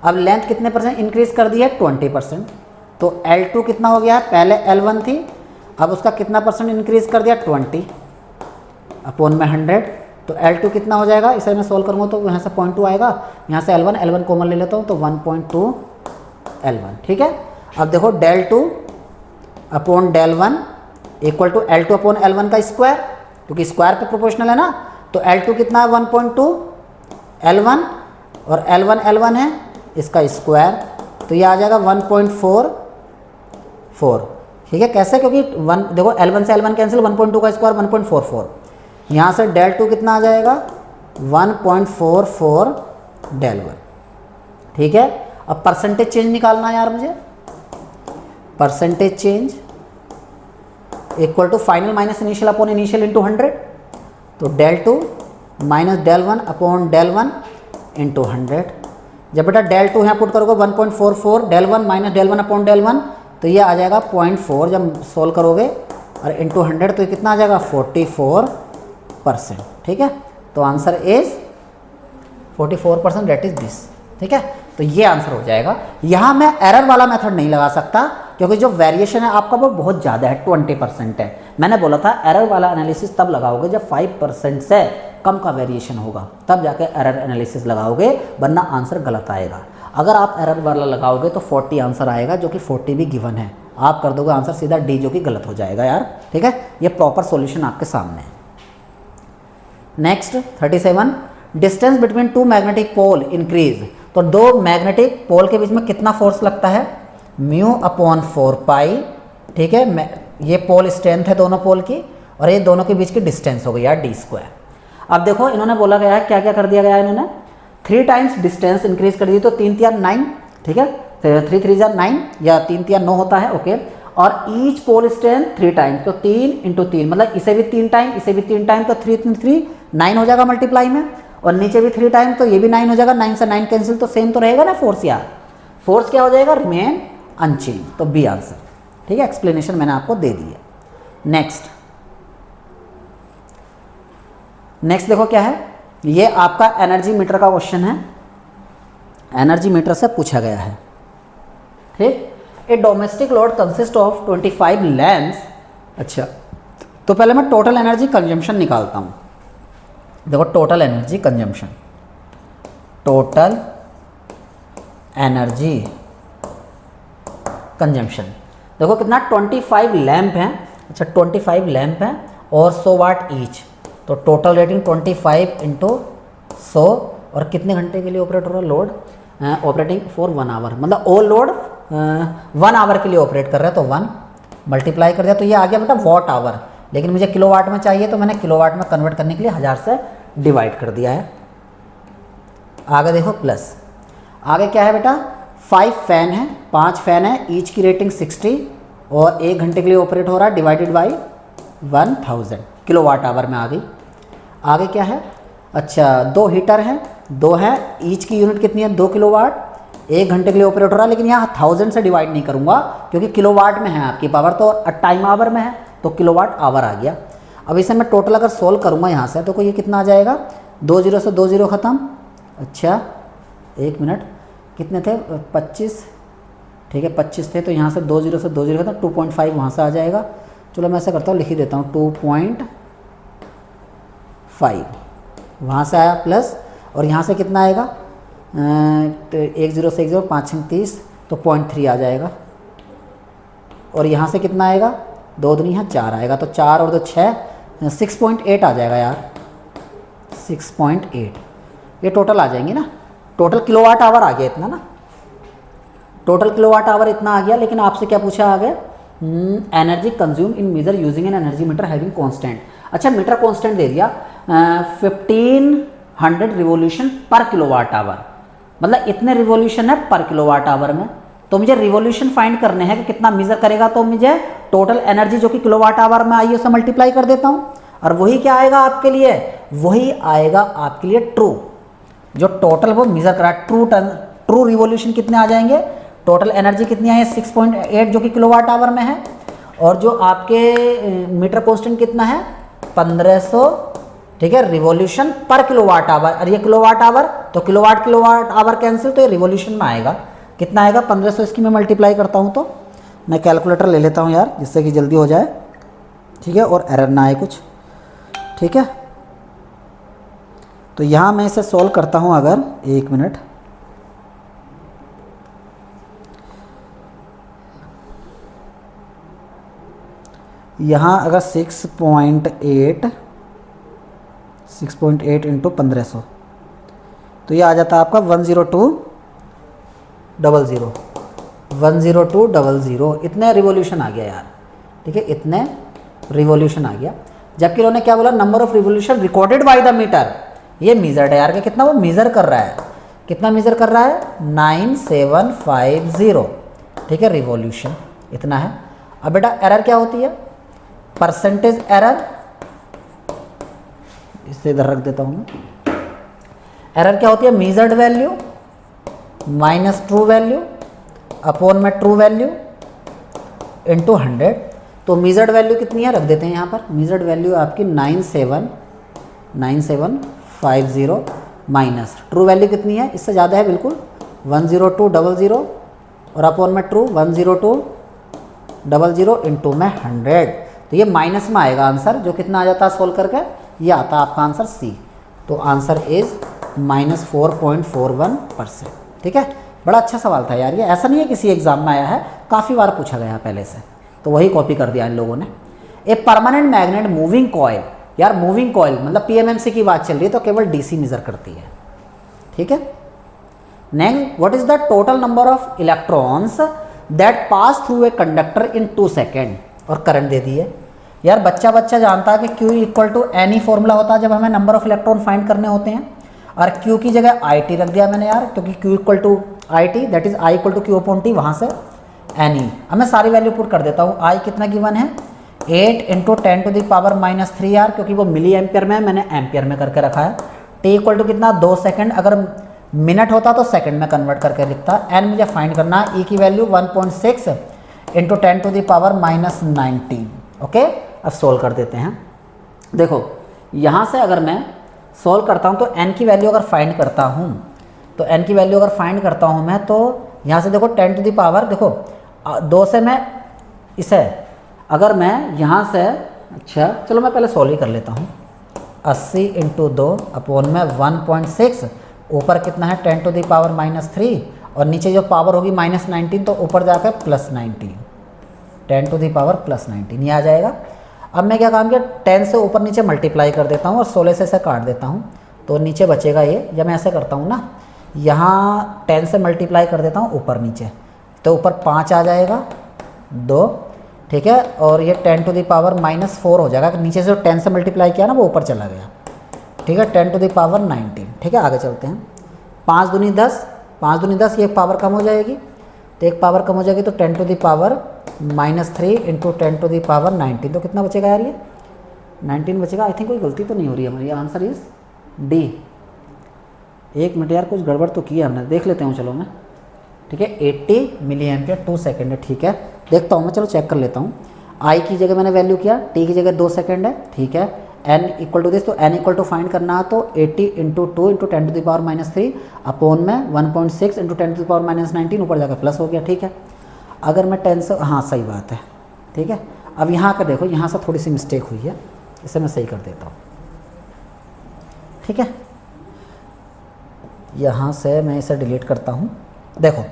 अब लेंथ कितने परसेंट इंक्रीज कर दी है, 20%। तो L2 कितना हो गया है, पहले L1 थी, अब उसका कितना परसेंट इंक्रीज कर दिया, 20 अपॉन में 100। तो L2 कितना हो जाएगा, इसे मैं सोल्व करूँगा तो यहाँ से 0.2 आएगा, यहाँ से L1 कॉमन ले लेता हूँ तो 1.2 L1, ठीक है। अब देखो del 2 upon del 1 equal to L2 upon L1 का स्क्वायर, क्योंकि स्क्वायर पे प्रोपोर्शनल है ना। तो L2 कितना है, 1.2 L1 और L1 है इसका स्क्वायर, तो ये आ जाएगा 1.44, ठीक है। कैसे, क्योंकि देखो L1 से L1 कैंसिल, 1.2 का स्क्वायर 1.44, यहाँ से डेल 2 कितना आ जाएगा 1.44 डेल 1, ठीक है। अब परसेंटेज चेंज निकालना है यार मुझे, percentage change equal to final minus initial upon initial into 100। तो del 2 minus del 1 upon del 1 into 100। जब बेटा डेल 2 यहाँ पुट करोगे 1.44 del 1 minus del 1 upon del 1, तो ये आ जाएगा 0.4 जब सोल्व करोगे, और इंटू 100 तो ये कितना आ जाएगा 44%, ठीक है। तो answer is 44%, that is this, ठीक है। तो ये आंसर हो जाएगा। यहाँ मैं एरर वाला मेथड नहीं लगा सकता क्योंकि जो वेरिएशन है आपका वो बहुत ज़्यादा है, 20% है। मैंने बोला था एरर वाला एनालिसिस तब लगाओगे जब 5% से कम का वेरिएशन होगा, तब जाके एरर एनालिसिस लगाओगे, वरना आंसर गलत आएगा। अगर आप एरर वाला लगाओगे तो 40 आंसर आएगा, जो कि 40 भी गिवन है, आप कर दोगे आंसर सीधा डी, जो कि गलत हो जाएगा यार, ठीक है। ये प्रॉपर सॉल्यूशन आपके सामने है। Next 37, distance between two magnetic pole increase. तो दो मैग्नेटिक पोल के बीच में कितना फोर्स लगता है, म्यू अपॉन 4 पाई, ठीक है। ये पोल स्ट्रेंथ है दोनों पोल की, और ये दोनों के बीच की डिस्टेंस हो गई यार डी स्क्वायर। अब देखो इन्होंने बोला गया है, क्या क्या कर दिया गया है, इन्होंने 3 टाइम्स डिस्टेंस इंक्रीज कर दी, तो 3 3 9, ठीक है। 3 3 9 या 3 3 9 होता है, ओके। और ईच पोल स्ट्रेंथ 3 टाइम्स, तो 3 × 3 मतलब इसे भी 3 टाइम, इसे भी 3 टाइम, तो 3 3 3 9 हो जाएगा मल्टीप्लाई में, और नीचे भी 3 टाइम, तो ये भी 9 हो जाएगा। 9 से 9 कैंसिल, तो सेम तो रहेगा ना फोर्स यार। फोर्स क्या हो जाएगा, रिमेन अनचेंज, तो बी आंसर, ठीक है। एक्सप्लेनेशन मैंने आपको दे दी है। नेक्स्ट देखो क्या है, ये आपका एनर्जी मीटर का क्वेश्चन है, एनर्जी मीटर से पूछा गया है, ठीक। A domestic load consist of 25 lamps. अच्छा, तो पहले मैं टोटल एनर्जी कंजम्पशन निकालता हूँ। देखो total energy consumption, total energy consumption देखो कितना, 25 लैंप हैं। अच्छा 25 लैंप हैं और 100 वाट ईच, तो टोटल रेटिंग 25 × 100, और कितने घंटे के लिए ऑपरेट हो रहा है लोड, ऑपरेटिंग फॉर 1 आवर, मतलब ओ लोड 1 आवर के लिए ऑपरेट कर रहा है, तो 1 मल्टीप्लाई कर दिया, तो ये आ गया बेटा वॉट आवर। लेकिन मुझे किलोवाट में चाहिए, तो मैंने किलोवाट में कन्वर्ट करने के लिए 1000 से डिवाइड कर दिया है। आगे देखो प्लस, आगे क्या है बेटा, 5 फैन है, 5 फैन है, ईच की रेटिंग 60 और 1 घंटे के लिए ऑपरेट हो रहा है, डिवाइडेड बाई 1000 किलोवाट आवर में आ गई। आगे क्या है, अच्छा 2 हीटर हैं, 2 है, ईच की यूनिट कितनी है 2 किलोवाट, 1 घंटे के लिए ऑपरेट हो रहा है, लेकिन यहाँ 1000 से डिवाइड नहीं करूँगा क्योंकि किलोवाट में है आपकी पावर, तो टाइम आवर में है, तो किलोवाट आवर आ गया। अब इसे मैं टोटल अगर सोल्व करूँगा यहाँ से, तो ये कितना आ जाएगा, 2 0 से 2 0 ख़त्म। अच्छा 1 मिनट, कितने थे 25, ठीक है 25 थे, तो यहाँ से 2 0 से 2 0 ख़त्म, 2.5 वहाँ से आ जाएगा। चलो मैं ऐसा करता हूँ, लिख ही देता हूँ 2.5 वहाँ से आया प्लस, और यहाँ से कितना आएगा, तो 1 0 से 1 0 5 6 30, तो 0.3 आ जाएगा। और यहाँ से कितना आएगा, 2 दूनी है 4 आएगा, तो 4 और 2 6, 6.8 आ जाएगा यार, 6.8 ये टोटल आ जाएंगे ना। टोटल किलोवाट आवर आ गया इतना ना, टोटल किलोवाट आवर इतना आ गया। लेकिन आपसे क्या पूछा आगे, energy consume in measure using an energy meter having constant. अच्छा मीटर कांस्टेंट दे दिया 1500 रिवोल्यूशन पर किलोवाट आवर, मतलब इतने रिवोल्यूशन है पर किलोवाट आवर में। तो मुझे रिवोल्यूशन फाइंड करने हैं कि कितना मीजर करेगा, तो मुझे टोटल एनर्जी जो कि किलोवाट आवर में आई है उसे मल्टीप्लाई कर देता हूँ, और वही क्या आएगा आपके लिए, वही आएगा आपके लिए ट्रू, जो टोटल वो मीजर करा। ट्रू रिवोल्यूशन कितने आ जाएंगे, टोटल एनर्जी कितनी आई है 6.8 जो कि किलोवाट आवर में है, और जो आपके मीटर कांस्टेंट कितना है 1500, ठीक है, रिवोल्यूशन पर किलोवाट आवर। और ये किलोवाट आवर, तो किलोवाट आवर कैंसिल, तो ये रिवोल्यूशन में आएगा। कितना आएगा 1500, इसकी मैं मल्टीप्लाई करता हूँ, तो मैं कैलकुलेटर ले लेता हूँ यार जिससे कि जल्दी हो जाए, ठीक है, और एरर ना आए कुछ, ठीक है। तो यहाँ मैं इसे सॉल्व करता हूँ, अगर 1 मिनट, यहाँ अगर 6.8 इंटू 1500, तो ये आ जाता है आपका 10200। इतने रिवोल्यूशन आ गया यार, ठीक है, इतने रिवोल्यूशन आ गया। जबकि उन्होंने क्या बोला, number of revolution recorded by the meter, ये मीजर्ड है यार, कि कितना वो मीजर कर रहा है, कितना मीजर कर रहा है 9750, ठीक है, रिवोल्यूशन इतना है। अब बेटा एरर क्या होती है, परसेंटेज एरर, इसे इधर रख देता हूँ मैं। एरर क्या होती है, measured value minus true value upon में ट्रू वैल्यू इंटू 100। तो मीजर्ड वैल्यू कितनी है, रख देते हैं यहाँ पर, मीजर्ड वैल्यू आपकी 9750 माइनस ट्रू वैल्यू कितनी है, इससे ज़्यादा है बिल्कुल 10200, और अपॉन में ट्रू 10200 इंटू में 100। तो ये माइनस में आएगा आंसर, जो कितना आ जाता है सोल्व करके, ये आता है आपका आंसर सी। तो आंसर इज -4.41%, ठीक है। बड़ा अच्छा सवाल था यार ये, ऐसा नहीं है किसी एग्जाम में आया है, काफ़ी बार पूछा गया पहले से, तो वही कॉपी कर दिया इन लोगों ने। A permanent magnet moving coil, यार मूविंग कॉइल मतलब पीएमएमसी की बात चल रही है, तो केवल डीसी मेजर करती है, ठीक है। Next, what is the total number of electrons that pass through a conductor in 2 second, और करंट दे दी है। यार बच्चा जानता है कि Q equal to N E formula होता है जब हमें नंबर ऑफ इलेक्ट्रॉन फाइंड करने होते हैं, और Q की जगह IT रख दिया मैंने यार, क्योंकि Q equal to IT that is I equal to Q upon T, वहाँ से एनी। अब मैं सारी वैल्यू पुट कर देता हूँ। I कितना गिवन है 8 इंटू 10⁻³ यार, क्योंकि वो मिली एम्पियर में, मैंने एम्पियर में करके रखा है। T इक्वल टू कितना 2 सेकेंड, अगर मिनट होता तो सेकंड में कन्वर्ट करके लिखता। एन मुझे फाइंड करना है, E की वैल्यू 1.6 इंटू 10⁻19। ओके, अब सोल्व कर देते हैं। देखो यहाँ से अगर मैं सोल्व करता हूँ तो n की वैल्यू अगर फाइंड करता हूँ, तो n की वैल्यू अगर फाइंड करता हूँ मैं, तो यहाँ से देखो 10⁻, देखो 2 से मैं इसे, अगर मैं यहाँ से, अच्छा चलो मैं पहले सोल्व ही कर लेता हूँ। 80 इंटू 2 अपॉन में 1.6, ऊपर कितना है 10⁻³ और नीचे जो पावर होगी -19, तो ऊपर जाकर +19, 10⁻+19 ये आ जाएगा। अब मैं क्या काम किया, 10 से ऊपर नीचे मल्टीप्लाई कर देता हूँ और 16 से इसे काट देता हूँ, तो नीचे बचेगा ये। जब मैं ऐसे करता हूँ ना, यहाँ 10 से मल्टीप्लाई कर देता हूँ ऊपर नीचे, तो ऊपर 5 आ जाएगा 2, ठीक है, और ये 10⁻⁻4 हो जाएगा। नीचे से 10 से मल्टीप्लाई किया ना वो ऊपर चला गया, ठीक है, 10⁻19, ठीक है। आगे चलते हैं। 5 दूनी 10, 5 दूनी 10, ये एक पावर कम हो जाएगी, तो एक पावर कम हो जाएगी, तो 10⁻³ इंटू 10⁻19, तो कितना बचेगा यार, ये 19 बचेगा। आई थिंक कोई गलती तो नहीं हो रही है हमारी, आंसर इज डी। 1 मिनट यार, कुछ गड़बड़ तो की है हमने, देख लेते हूँ चलो मैं, ठीक है। 80 मिली एम्पियर 2 सेकेंड है, ठीक है, देखता हूँ मैं, चलो चेक कर लेता हूँ। आई की जगह मैंने वैल्यू किया, टी की जगह 2 सेकेंड है, ठीक है। n इक्वल टू दिस, तो n इक्वल टू फाइंड करना है, तो 80 इंटू 2 इंटू 10⁻³ अपॉन में 1.6 इंटू 10⁻19, ऊपर जाकर प्लस हो गया, ठीक है। अगर मैं 10 से, हाँ सही बात है, ठीक है। अब यहाँ का देखो, यहाँ से थोड़ी सी मिस्टेक हुई है, इसे मैं सही कर देता हूँ, ठीक है। यहाँ से मैं इसे डिलीट करता हूँ। देखो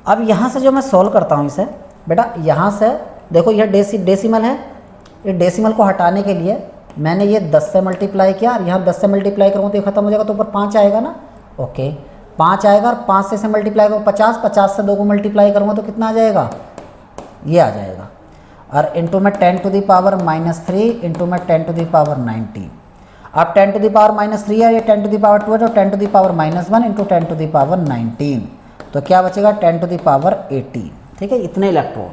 अब यहाँ से जो मैं सॉल्व करता हूँ इसे, बेटा यहाँ से देखो, यह डेसिमल है, ये डेसिमल को हटाने के लिए मैंने ये 10 से मल्टीप्लाई किया, और यहाँ 10 से मल्टीप्लाई करूँ तो ये खत्म हो जाएगा, तो ऊपर 5 आएगा ना, ओके 5 आएगा, और 5 से मल्टीप्लाई करूँ 50, 50 से 2 को मल्टीप्लाई करूँगा तो कितना आ जाएगा, ये आ जाएगा। और इंटू में 10 टू द पावर -3 इंटू में 10 टू द पावर 19। अब 10 टू द पावर -3 है, ये 10 टू द पावर 2 है, तो 10 to the power -1 into 10 to the power 19, तो क्या बचेगा 10 टू द पावर 18। ठीक है, इतने इलेक्ट्रॉन,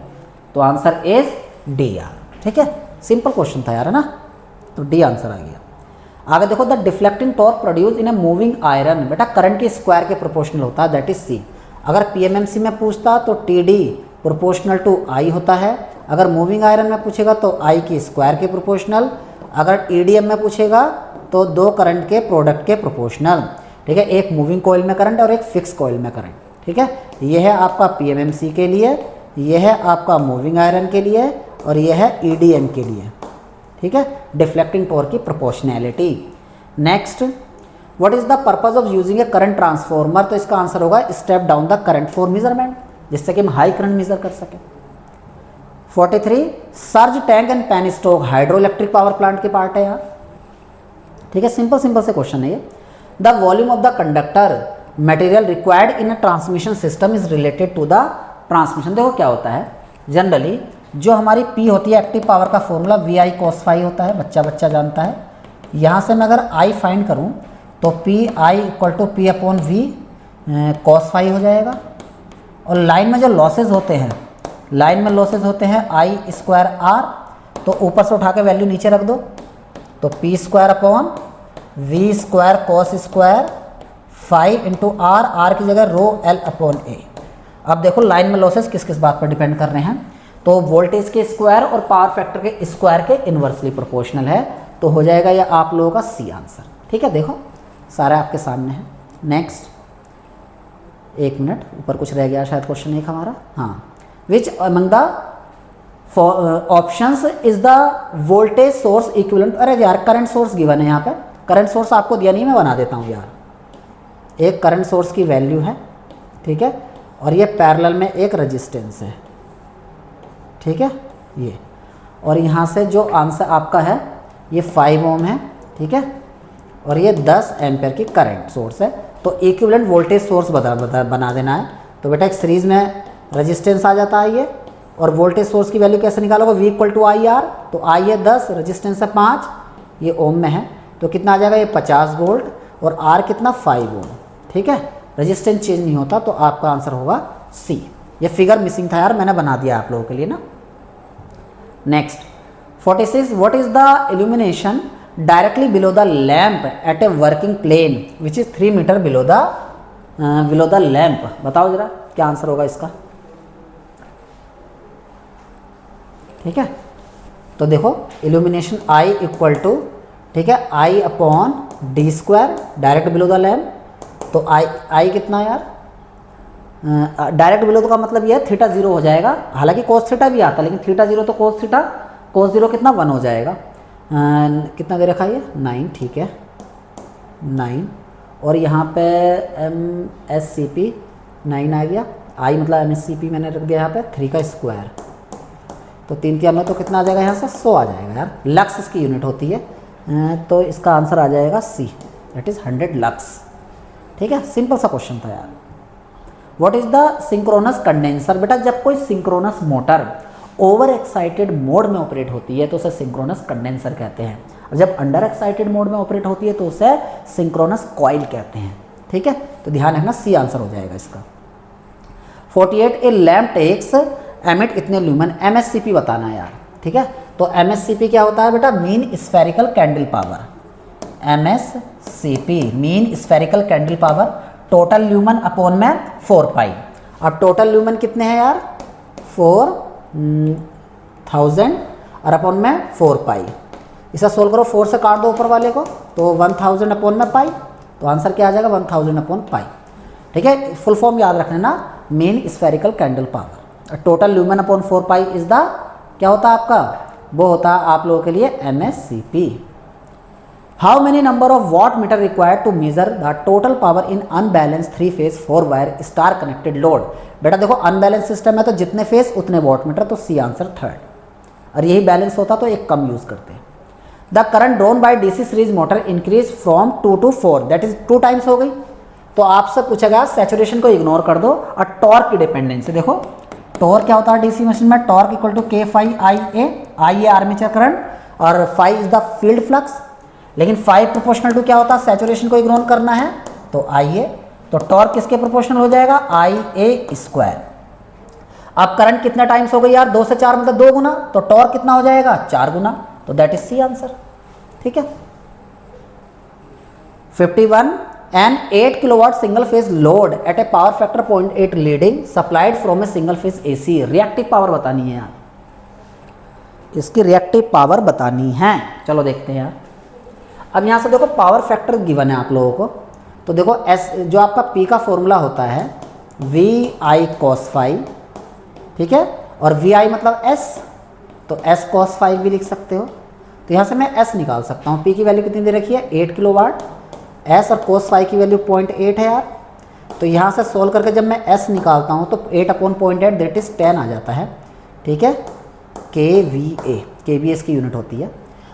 तो आंसर इज डी यार। ठीक है, सिंपल क्वेश्चन था यार, है ना, तो डी आंसर आ गया। आगे देखो, the deflecting torque produce in a moving iron, बेटा करंट के स्क्वायर के प्रोपोर्शनल होता है, दैट इज सी। अगर पीएमएमसी में पूछता तो टी डी प्रोपोर्शनल टू आई होता है, अगर मूविंग आयरन में पूछेगा तो आई की स्क्वायर के प्रोपोर्शनल, अगर ईडीएम में पूछेगा तो दो करंट के प्रोडक्ट के प्रोपोर्शनल। ठीक है, एक मूविंग कॉइल में करंट और एक फिक्स कॉइल में करंट। ठीक है, यह है आपका पीएमएमसी के लिए, यह है आपका मूविंग आयरन के लिए, और यह है ईडीएम के लिए। ठीक है, डिफ्लेक्टिंग टॉर्क की proportionality. Next, what is the purpose of using a current transformer, तो इसका आंसर होगा step down the current for measurement, जिससे कि हम हाई करंट मेजर कर सकें। 43, surge tank and penstock hydroelectric power plant के पार्ट है यार। ठीक है, सिंपल सिंपल से क्वेश्चन है ये। The volume of the conductor material required in a transmission system is related to the transmission. देखो क्या होता है, जनरली जो हमारी P होती है एक्टिव पावर का फॉर्मूला VI cos phi होता है, बच्चा बच्चा जानता है। यहाँ से मैं अगर I फाइंड करूँ तो PI equal to P upon V cos phi हो जाएगा। और लाइन में जो लॉसेज होते हैं, लाइन में लॉसेज होते हैं I स्क्वायर R, तो ऊपर से उठा के वैल्यू नीचे रख दो, तो P square upon V square cos square phi into R, R की जगह रो L अपॉन A। अब देखो लाइन में लॉसेज किस किस बात पर डिपेंड कर रहे हैं, तो वोल्टेज के स्क्वायर और पावर फैक्टर के स्क्वायर के इन्वर्सली प्रोपोर्शनल है, तो हो जाएगा ये आप लोगों का सी आंसर। ठीक है, देखो सारा आपके सामने है। नेक्स्ट, एक मिनट, ऊपर कुछ रह गया शायद क्वेश्चन एक हमारा, हाँ, which among the options is the voltage source equivalent. अरे यार करंट सोर्स गिवन है यहाँ पे, करंट सोर्स आपको दिया नहीं, मैं बना देता हूँ यार। एक करंट सोर्स की वैल्यू है, ठीक है, और ये पैरेलल में एक रेजिस्टेंस है। ठीक है, ये, और यहाँ से जो आंसर आपका है ये 5 ओम है। ठीक है, और ये 10 एम्पेयर की करंट सोर्स है, तो इक्विवेलेंट वोल्टेज सोर्स बना देना है। तो बेटा एक सीरीज़ में रेजिस्टेंस आ जाता है ये, और वोल्टेज सोर्स की वैल्यू कैसे निकालोगे, V equal to I R, तो I है 10, रेजिस्टेंस है 5, ये ओम में है, तो कितना आ जाएगा ये 50 वोल्ट, और R कितना 5 ओम। ठीक है, रेजिस्टेंस चेंज नहीं होता, तो आपका आंसर होगा सी। ये फिगर मिसिंग था यार, मैंने बना दिया आप लोगों के लिए ना। Next, 46, what is the illumination directly below the lamp at a working plane which is 3 meter below the lamp. बताओ जरा क्या आंसर होगा इसका। ठीक है, तो देखो इल्यूमिनेशन I इक्वल टू, ठीक है, I upon D square direct below the lamp, तो I कितना यार, डायरेक्ट बिलो का मतलब ये है थीटा 0 हो जाएगा, हालांकि कोस थीटा भी आता है, लेकिन थीटा 0 तो कोस थीटा, कोस 0 कितना 1 हो जाएगा। कितना दे रखा है ये 9, ठीक है 9, और यहाँ पे MSCP 9 आ गया, I मतलब MSCP मैंने रख दिया यहाँ पे 3 का स्क्वायर, तो 3 में तो कितना आ जाएगा यहाँ से 100 आ जाएगा यार, लक्स इसकी यूनिट होती है, तो इसका आंसर आ जाएगा सी, दैट इज़ 100 लक्स। ठीक है, सिंपल सा क्वेश्चन था यार। What is the synchronous condenser, बेटा जब कोई synchronous motor over excited mode में ऑपरेट होती है तो उसे सिंक्रोनस कंडेंसर कहते हैं, और जब अंडर एक्साइटेड मोड में ऑपरेट होती है तो उसे सिंक्रोनस कॉइल कहते हैं। ठीक है, तो ध्यान रखना सी आंसर हो जाएगा इसका। 48, ए लैम्प टेक्स एमिट इतने ल्यूमन, MSCP बताना है यार। ठीक है, तो MSCP क्या होता है बेटा, mean spherical candle power, MSCP mean spherical candle power, total lumen upon में 4 पाई। अब टोटल ल्यूमन कितने हैं यार 4000 और अपॉन में 4 पाई, इसे सोल्व करो, 4 से काट दो ऊपर वाले को, तो 1000 अपॉन में पाई, तो आंसर क्या आ जाएगा 1000 अपॉन पाई। ठीक है, फुल फॉर्म याद रखना ना, mean spherical candle power, total lumen upon 4 pi is the, क्या होता है आपका, वो होता है आप लोगों के लिए MSCP। How many number of watt meter required to measure the total power in unbalance 3 phase 4 wire star connected load. बेटा देखो अनबैलेंस सिस्टम है तो जितने फेस उतने वॉट मीटर, तो सी आंसर 3rd, और यही बैलेंस होता तो एक कम यूज करते हैं। The current drawn by DC series motor increase from 2 to 4, that is 2 times हो गई। तो आपसे पूछा गया सैचुरेशन को इग्नोर कर दो और टॉर्क की डिपेंडेंसी देखो, टॉर्क क्या होता है डीसी मशीन में? Torque equal to K phi I A, I A armature current और phi is the field flux. लेकिन फाई प्रोपोर्शनल टू क्या होता है? सैचुरेशन को इग्नोर करना है तो आई ए, तो टॉर्क किसके प्रोपोर्शनल हो जाएगा? आई ए स्क्वायर। अब करंट कितना टाइम्स हो गई यार? 2 से 4 मतलब 2 गुना, तो टॉर्क कितना हो जाएगा? 4 गुना, तो दैट इज सी आंसर। ठीक है। 51 an 8 kilowatt single phase load at a power factor 0.8 leading supplied from a single phase AC. Reactive power बतानी है यार, इसकी रिएक्टिव पावर बतानी है। चलो देखते हैं यार। अब यहाँ से देखो पावर फैक्टर गिवन है आप लोगों को, तो देखो एस जो आपका पी का फॉर्मूला होता है वी आई कॉस फाइव, ठीक है, और वी आई मतलब एस, तो एस कॉस फाइव भी लिख सकते हो। तो यहाँ से मैं एस निकाल सकता हूँ। पी की वैल्यू कितनी दे रखी है? 8 किलोवाट। एस और कोस फाइव की वैल्यू 0.8 है यार। तो यहाँ से सोल्व करके जब मैं एस निकालता हूँ तो 8/0.8 दैट इज़ 10 आ जाता है। ठीक है, के वी ए इसकी यूनिट होती है।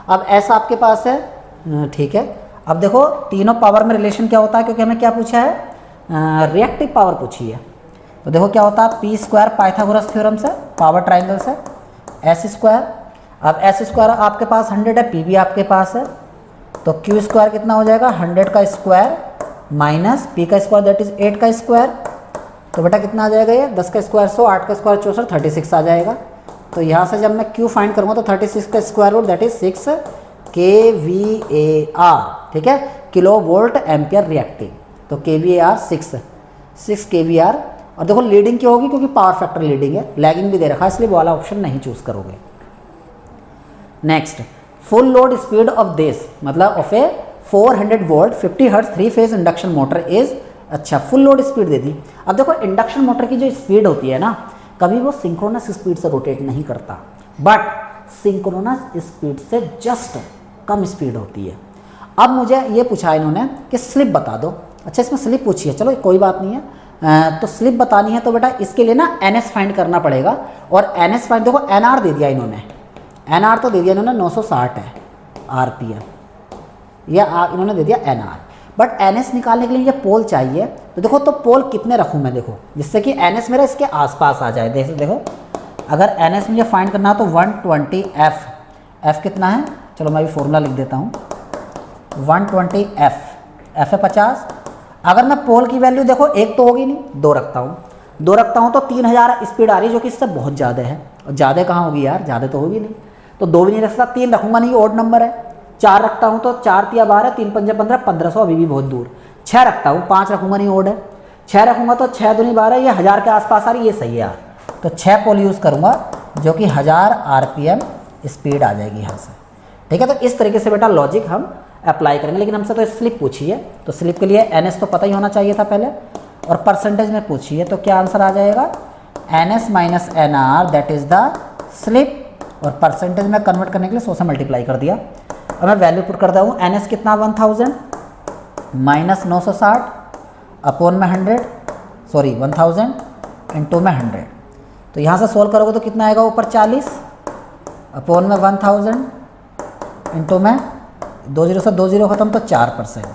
अब एस आपके पास है, ठीक है। अब देखो तीनों पावर में रिलेशन क्या होता है, क्योंकि हमें क्या पूछा है? रिएक्टिव पावर पूछी है। तो देखो क्या होता है? पी स्क्वायर पाइथागोरस थ्योरम से, पावर ट्राइंगल से, एस स्क्वायर। अब एस स्क्वायर आपके पास 100 है, पी भी आपके पास है, तो क्यू स्क्वायर कितना हो जाएगा? 100 का स्क्वायर माइनस पी का स्क्वायर दैट इज 8 का स्क्वायर। तो बेटा कितना आ जाएगा ये? 10 का स्क्वायर 100, 8 का स्क्वायर 64, 36 आ जाएगा। तो यहाँ से जब मैं क्यू फाइंड करूँगा तो 36 का स्क्वायर रूट दैट इज 6 के वी ए आर। ठीक है, किलो वोल्ट एम्पियर रिएक्टिव, तो के वी ए आर 6 के वी आर। और देखो लीडिंग क्यों होगी? क्योंकि पावर फैक्टर लीडिंग है, लैगिंग भी दे रखा है, इसलिए वो वाला ऑप्शन नहीं चूज करोगे। Next, full load speed of this मतलब of a 400 volt 50 hertz 3 phase induction motor is. अच्छा, फुल लोड स्पीड दे दी। अब देखो इंडक्शन मोटर की जो स्पीड होती है ना, कभी वो सिंक्रोनस स्पीड से रोटेट नहीं करता, बट सिंक्रोनस स्पीड से जस्ट कम स्पीड होती है। अब मुझे ये पूछा इन्होंने कि स्लिप बता दो। अच्छा, इसमें स्लिप पूछी है, चलो कोई बात नहीं है। तो स्लिप बतानी है तो बेटा इसके लिए ना एनएस फाइंड करना पड़ेगा। और एनएस फाइंड देखो, एनआर दे दिया इन्होंने, एनआर तो दे दिया इन्होंने 960 है आरपीएम, या इन्होंने दे दिया एनआर, बट एनएस निकालने के लिए मुझे पोल चाहिए। तो देखो तो पोल कितने रखूँ मैं, देखो जिससे कि एनएस मेरा इसके आसपास आ जाए। देखो अगर एनएस मुझे फाइंड करना है तो 120 एफ कितना है? चलो मैं भी फॉर्मूला लिख देता हूँ। 120 एफ है 50। अगर मैं पोल की वैल्यू देखो एक तो होगी नहीं, 2 रखता हूँ तो 3000 स्पीड आ रही है, जो कि इससे बहुत ज़्यादा है। और ज़्यादा कहाँ होगी यार? ज़्यादा तो होगी नहीं, तो 2 भी नहीं रख सकता, 3 रखूँगा नहीं, ओड नंबर है। 4 रखता हूँ तो 4 तिया 12, 3 पंजे 15, 1500 अभी भी बहुत दूर। 6 रखता हूँ, 5 रखूँगा नहीं, ओड है। 6 रखूँगा तो 6 दूनी 12, ये 1000 के आसपास आ रही है, ये सही है यार। तो 6 पोल यूज़ करूँगा, जो कि 1000 आरपीएम स्पीड आ जाएगी यहाँ से। ठीक है, तो इस तरीके से बेटा लॉजिक हम अप्लाई करेंगे। लेकिन हमसे तो स्लिप पूछी है, तो स्लिप के लिए एनएस तो पता ही होना चाहिए था पहले, और परसेंटेज में पूछी है, तो क्या आंसर आ जाएगा? NS minus NR that is the slip. और परसेंटेज में कन्वर्ट करने के लिए 100 से मल्टीप्लाई कर दिया। अब मैं वैल्यू पुट करता हूँ। एनएस कितना? 1000 माइनस 960 अपॉन में 100, सॉरी 1000 इंटू में 100। तो यहाँ से सोल्व करोगे तो कितना आएगा? ऊपर 40 अपॉन में 1000 इंटू में 20 से 20 खत्म, तो 4%।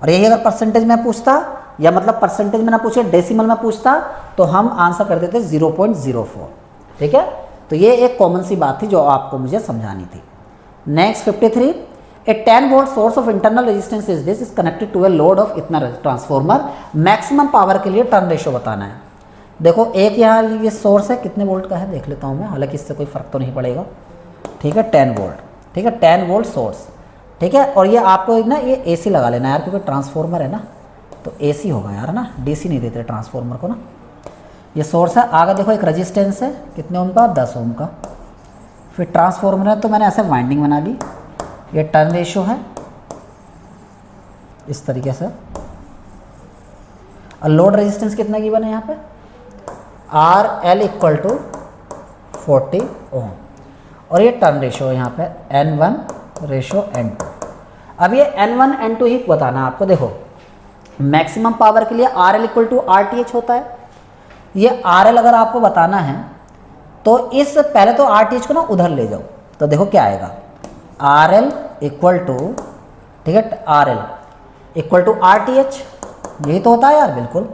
और यही अगर परसेंटेज में पूछता, या मतलब परसेंटेज में ना पूछे डेसिमल में पूछता, तो हम आंसर कर देते 0.04। ठीक है, तो ये एक कॉमन सी बात थी जो आपको मुझे समझानी थी। Next 53, a 10 volt source of internal resistance is this is connected to a load of इतना ट्रांसफॉर्मर। मैक्सिमम पावर के लिए टर्न रेशियो बताना है। देखो एक यहाँ ये सोर्स है, कितने वोल्ट का है देख लेता हूँ मैं, हालांकि इससे कोई फर्क तो नहीं पड़ेगा। ठीक है, 10 वोल्ट। ठीक है, 10 वोल्ट सोर्स। ठीक है, और ये आपको ना ये एसी लगा लेना यार, क्योंकि ट्रांसफॉर्मर है ना, तो एसी होगा यार ना, डीसी नहीं देते ट्रांसफॉर्मर को ना। ये सोर्स है, आगे देखो एक रेजिस्टेंस है, कितने ओम का? 10 ओम का। फिर ट्रांसफॉर्मर है, तो मैंने ऐसे वाइंडिंग बना ली। ये टर्न रेशियो है इस तरीके से। और लोड रेजिस्टेंस कितना गिवन है यहाँ पे? आर एल इक्वल टू 40 ओम। और ये टर्न रेशियो है यहाँ पे N1 रेशियो N2। अब ये N1 N2 ही बताना है आपको। देखो मैक्सिमम पावर के लिए RL इक्वल टू RTH होता है। ये RL अगर आपको बताना है तो इस पहले तो RTH को ना उधर ले जाओ, तो देखो क्या आएगा? RL इक्वल टू, ठीक है, RL इक्वल टू RTH, यही तो होता है यार, बिल्कुल।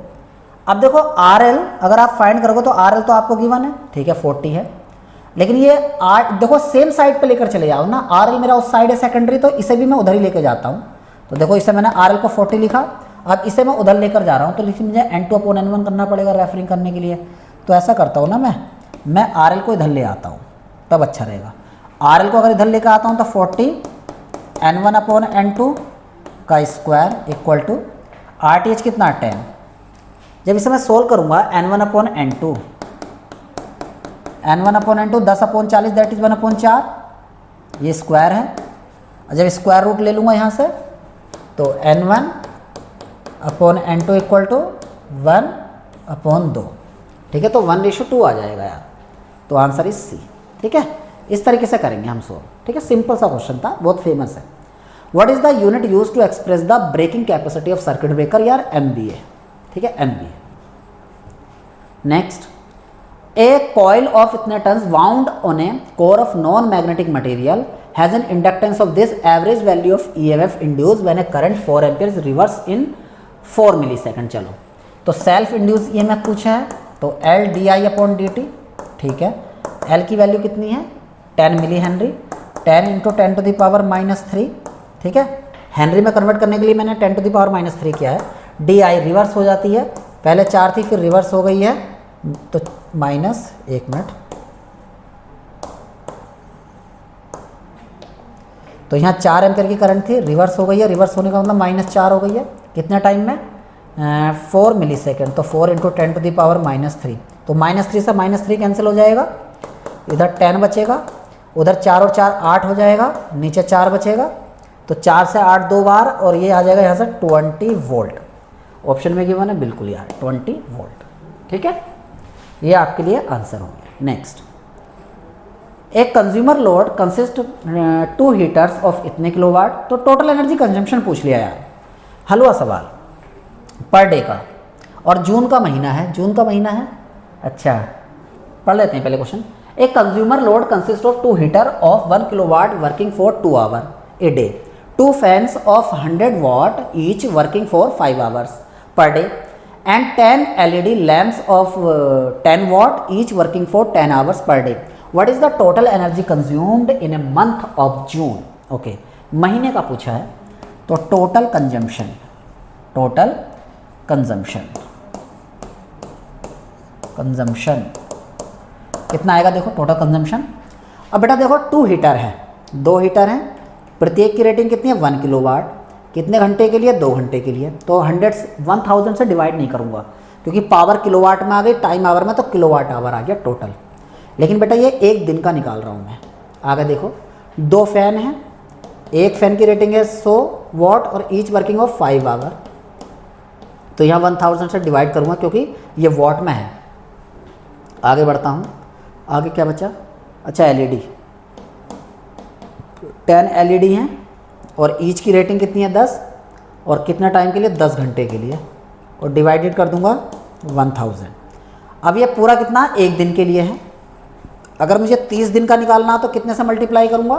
अब देखो आर एल अगर आप फाइंड करोगे तो आर एल तो आपको गिवन है, ठीक है 40 है, लेकिन ये आर देखो सेम साइड पे लेकर चले जाओ ना, आर एल मेरा उस साइड है सेकेंडरी, तो इसे भी मैं उधर ही लेके जाता हूँ। तो देखो इसे मैंने आर एल को 40 लिखा, अब इसे मैं उधर लेकर जा रहा हूँ, तो लेकिन मुझे N2/N1 करना पड़ेगा रेफरिंग करने के लिए। तो ऐसा करता हूँ ना मैं आर एल को इधर ले आता हूँ, तब अच्छा रहेगा। आर एल को अगर इधर लेकर आता हूँ तो 40 N1/N2 का स्क्वायर इक्वल टू RTH कितना 10। जब इसे मैं सोल्व करूँगा N1/N2 10/40 दैट इज 1/4, ये स्क्वायर है। जब स्क्वायर रूट ले लूँगा यहाँ से तो N1/N2 इक्वल टू 1/2, ठीक है, तो 1:2 आ जाएगा यार। तो आंसर इज सी, ठीक है। इस तरीके से करेंगे हम सोल्व, ठीक है। सिंपल सा क्वेश्चन था, बहुत फेमस है। What is the unit use to express the breaking capacity of circuit breaker, यार MVA, ठीक है, MVA। Next, a coil of इतने turns wound on a core of non magnetic material has an inductance of this average value of EMF induce when a current 4 amperes reverse in 4 millisecond. चलो, तो self induce EMF पूछा है, तो LdI/dt, ठीक है। L की value कितनी है 10 मिली हेनरी, 10 × 10⁻⁻3, ठीक है। हेनरी में कन्वर्ट करने के लिए मैंने 10⁻⁻3 किया है। DI रिवर्स हो जाती है, पहले 4 थी फिर रिवर्स हो गई है, तो -1 मिनट, तो यहाँ 4 एम्पियर की करंट थी, रिवर्स हो गई है, रिवर्स होने का मतलब -4 हो गई है। कितने टाइम में 4 मिलीसेकंड, तो 4 × 10⁻⁻3, तो -3 से -3 कैंसिल हो जाएगा, इधर 10 बचेगा, उधर 4 और 4 8 हो जाएगा, नीचे 4 बचेगा, तो 4 से 8 2 बार, और ये आ जाएगा यहाँ से 20 वोल्ट। ऑप्शन में गिवन है बिल्कुल यार 20 वोल्ट, ठीक है। ये आपके लिए आंसर होंगे। नेक्स्ट, एक consumer load consist 2 heaters of इतने किलोवाट, तो टोटल एनर्जी कंजम्पशन पूछ लिया यार, हलवा सवाल पर डे का, और जून का महीना है, जून का महीना है। अच्छा, पढ़ लेते हैं पहले क्वेश्चन। एक consumer load consist of 2 heater of 1 kilowatt working for 2 hour a day, 2 fans of 100 watt each working for 5 hours per day, and 10 LED lamps of 10 watt each working for 10 hours per day. What is the total energy consumed in a month of June? Okay, महीने का पूछा है, तो total consumption कितना आएगा, देखो total consumption. अब बेटा देखो 2 हीटर हैं, 2 हीटर हैं, प्रत्येक की रेटिंग कितनी है 1 किलोवाट, कितने घंटे के लिए 2 घंटे के लिए, तो 1000 से डिवाइड नहीं करूँगा क्योंकि पावर किलोवाट में आ गई, टाइम आवर में तो किलोवाट आवर आ गया टोटल। लेकिन बेटा ये एक दिन का निकाल रहा हूँ मैं। आगे देखो 2 फैन हैं, एक फैन की रेटिंग है 100 वाट और ईच वर्किंग ऑफ 5 आवर, तो यहाँ 1000 से डिवाइड करूँगा क्योंकि ये वॉट में है। आगे बढ़ता हूँ, आगे क्या बचा, अच्छा LED 10 LED हैं और ईच की रेटिंग कितनी है 10, और कितना टाइम के लिए 10 घंटे के लिए, और डिवाइडेड कर दूंगा 1000। अब ये पूरा कितना एक दिन के लिए है, अगर मुझे 30 दिन का निकालना तो कितने से मल्टीप्लाई करूंगा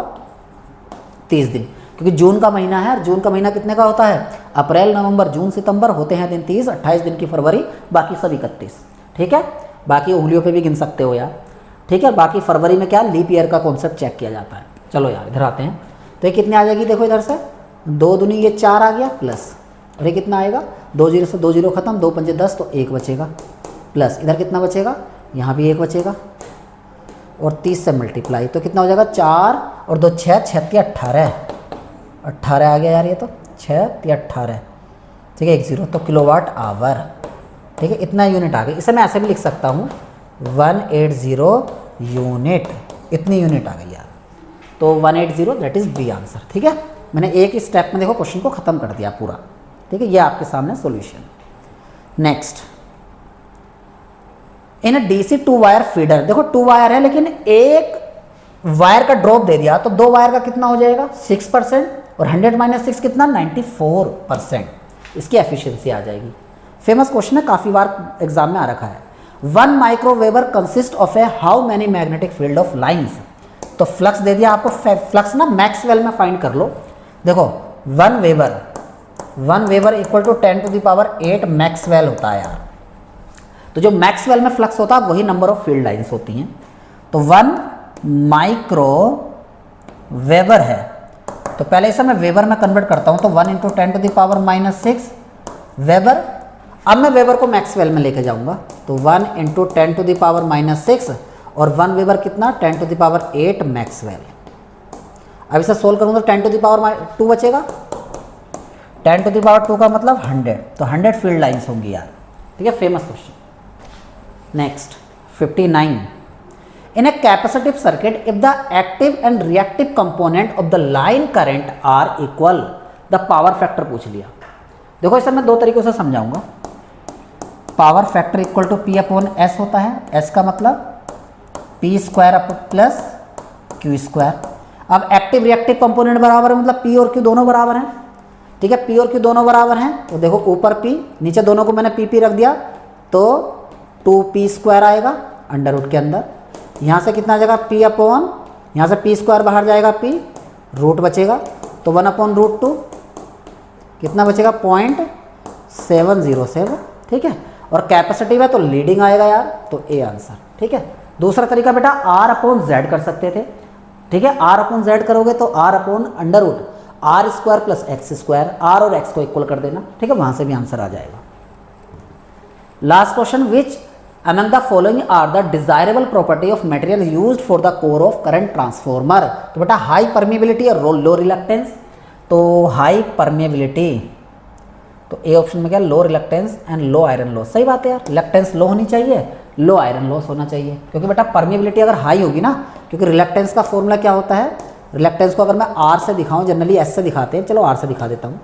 30 दिन, क्योंकि जून का महीना है, और जून का महीना कितने का होता है, अप्रैल नवंबर जून सितंबर होते हैं दिन 30, 28 दिन की फरवरी, बाकी सब 31, ठीक है। बाकी उंगलियों पे भी गिन सकते हो यार, ठीक है। बाकी फरवरी में क्या लीप ईयर का कॉन्सेप्ट चेक किया जाता है। चलो यार इधर आते हैं, तो ये कितने आ जाएगी, देखो इधर से 2 दूनी ये 4 आ गया प्लस, और ये कितना आएगा 2 0 से 2 0 खत्म, 2 5 10, तो 1 बचेगा, प्लस इधर कितना बचेगा, यहाँ भी 1 बचेगा, और 30 से मल्टीप्लाई, तो कितना हो जाएगा 4 और 2 6, 6 3 18 आ गया यार, ये तो 6 3 18, ठीक है, 1 0, तो किलोवाट आवर, ठीक है। इतना यूनिट आ गया। इसे मैं ऐसे भी लिख सकता हूँ 180 यूनिट, इतनी यूनिट आ गई यार, तो 180 दैट इज़ बी आंसर, ठीक है। मैंने एक ही स्टेप में देखो क्वेश्चन को ख़त्म कर दिया पूरा, ठीक है। ये आपके सामने सॉल्यूशन। नेक्स्ट, इन DC 2 वायर फीडर, देखो 2 वायर है लेकिन एक वायर का ड्रॉप दे दिया, तो 2 वायर का कितना हो जाएगा 6%, और 100 - 6 कितना 94%, इसकी एफिशिएंसी आ जाएगी। फेमस क्वेश्चन है, काफ़ी बार एग्जाम में आ रखा है। 1 microweber consist of a how many magnetic field of lines, तो फ्लक्स दे दिया आपको, फ्लक्स ना मैक्सवेल में फाइंड कर लो। देखो 1 वेबर इक्वल टू 10⁸ मैक्सवेल होता है यार, तो जो मैक्सवेल में फ्लक्स होता है वही नंबर ऑफ फील्ड लाइंस होती हैं। तो 1 माइक्रो वेबर है, तो पहले इसे मैं वेबर में कन्वर्ट करता हूं, तो 1 इंटू 10⁻⁻6 वेबर। अब मैं वेबर को मैक्सवेल में लेके जाऊंगा, तो 1 इंटू 10⁻⁻6 और 1 वेबर कितना 10⁸ मैक्सवेल। अब इसे सोल्व करूंगा तो 10⁻2 बचेगा, 10⁻2 का मतलब 100, तो 100 फील्ड लाइंस होंगी यार। ठीक है, famous question. Next 59, in a capacitive circuit if the active and reactive component of the line current are equal, the power factor पूछ लिया। देखो इसे मैं दो तरीकों से समझाऊंगा। Power factor equal to P/S होता है, S का मतलब P² प्लस Q²। अब एक्टिव रिएक्टिव कंपोनेंट बराबर है, मतलब P और Q दोनों बराबर हैं। ठीक है, P और Q दोनों बराबर हैं, तो देखो ऊपर P नीचे दोनों को मैंने PP रख दिया, तो 2P² आएगा अंडर रूट के अंदर। यहाँ से कितना आ जाएगा P/, यहाँ से P² बाहर जाएगा, P रूट बचेगा, तो 1/√2 कितना बचेगा 0.707। ठीक है, और कैपेसिटिव है तो लीडिंग आएगा यार, तो ए आंसर। ठीक है, दूसरा तरीका बेटा R/Z कर सकते थे। ठीक है, R/Z करोगे तो R/√R² प्लस X², R और X को इक्वल कर देना। ठीक है, वहां से भी आंसर आ जाएगा। Last question, which among the following are the desirable property of material used for the core of current transformer? तो बेटा हाई परमिएबिलिटी और लो रिलक्टेंस। तो हाई परमिएबिलिटी, तो ए ऑप्शन में क्या, लो reluctance and low iron loss. सही बात है यार, रिलक्टेंस लो होनी चाहिए, लो आयरन लॉस होना चाहिए, क्योंकि बेटा परमिएबिलिटी अगर हाई होगी ना, क्योंकि रिलक्टेंस का फॉर्मूला क्या होता है, रिलक्टेंस को अगर मैं आर से दिखाऊं, जनरली एस से दिखाते हैं, चलो आर से दिखा देता हूँ,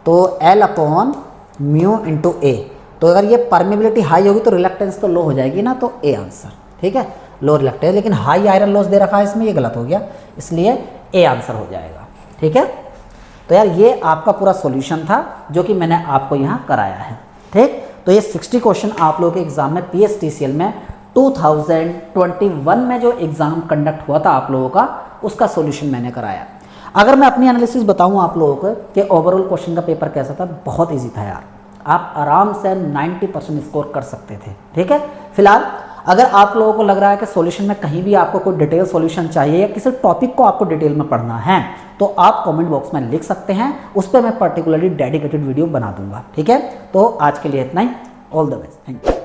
तो L/μ × A। तो अगर ये परमिएबिलिटी हाई होगी तो रिलक्टेंस तो लो हो जाएगी ना, तो ए आंसर। ठीक है, लो रिलक्टेंस, लेकिन हाई आयरन लॉस दे रखा है इसमें, ये गलत हो गया, इसलिए ए आंसर हो जाएगा। ठीक है, तो यार ये आपका पूरा सॉल्यूशन था जो कि मैंने आपको यहाँ कराया है। ठीक, तो ये 60 क्वेश्चन आप लोगों के एग्जाम में PSTCL में 2021 में जो एग्ज़ाम कंडक्ट हुआ था आप लोगों का, उसका सॉल्यूशन मैंने कराया। अगर मैं अपनी एनालिसिस बताऊँ आप लोगों को कि ओवरऑल क्वेश्चन का पेपर कैसा था, बहुत ईजी था यार, आप आराम से 90% स्कोर कर सकते थे। ठीक है, फिलहाल अगर आप लोगों को लग रहा है कि सॉल्यूशन में कहीं भी आपको कोई डिटेल सॉल्यूशन चाहिए या किसी टॉपिक को आपको डिटेल में पढ़ना है, तो आप कमेंट बॉक्स में लिख सकते हैं, उस पर मैं पर्टिकुलरली डेडिकेटेड वीडियो बना दूंगा। ठीक है, तो आज के लिए इतना ही। All the best, thank you.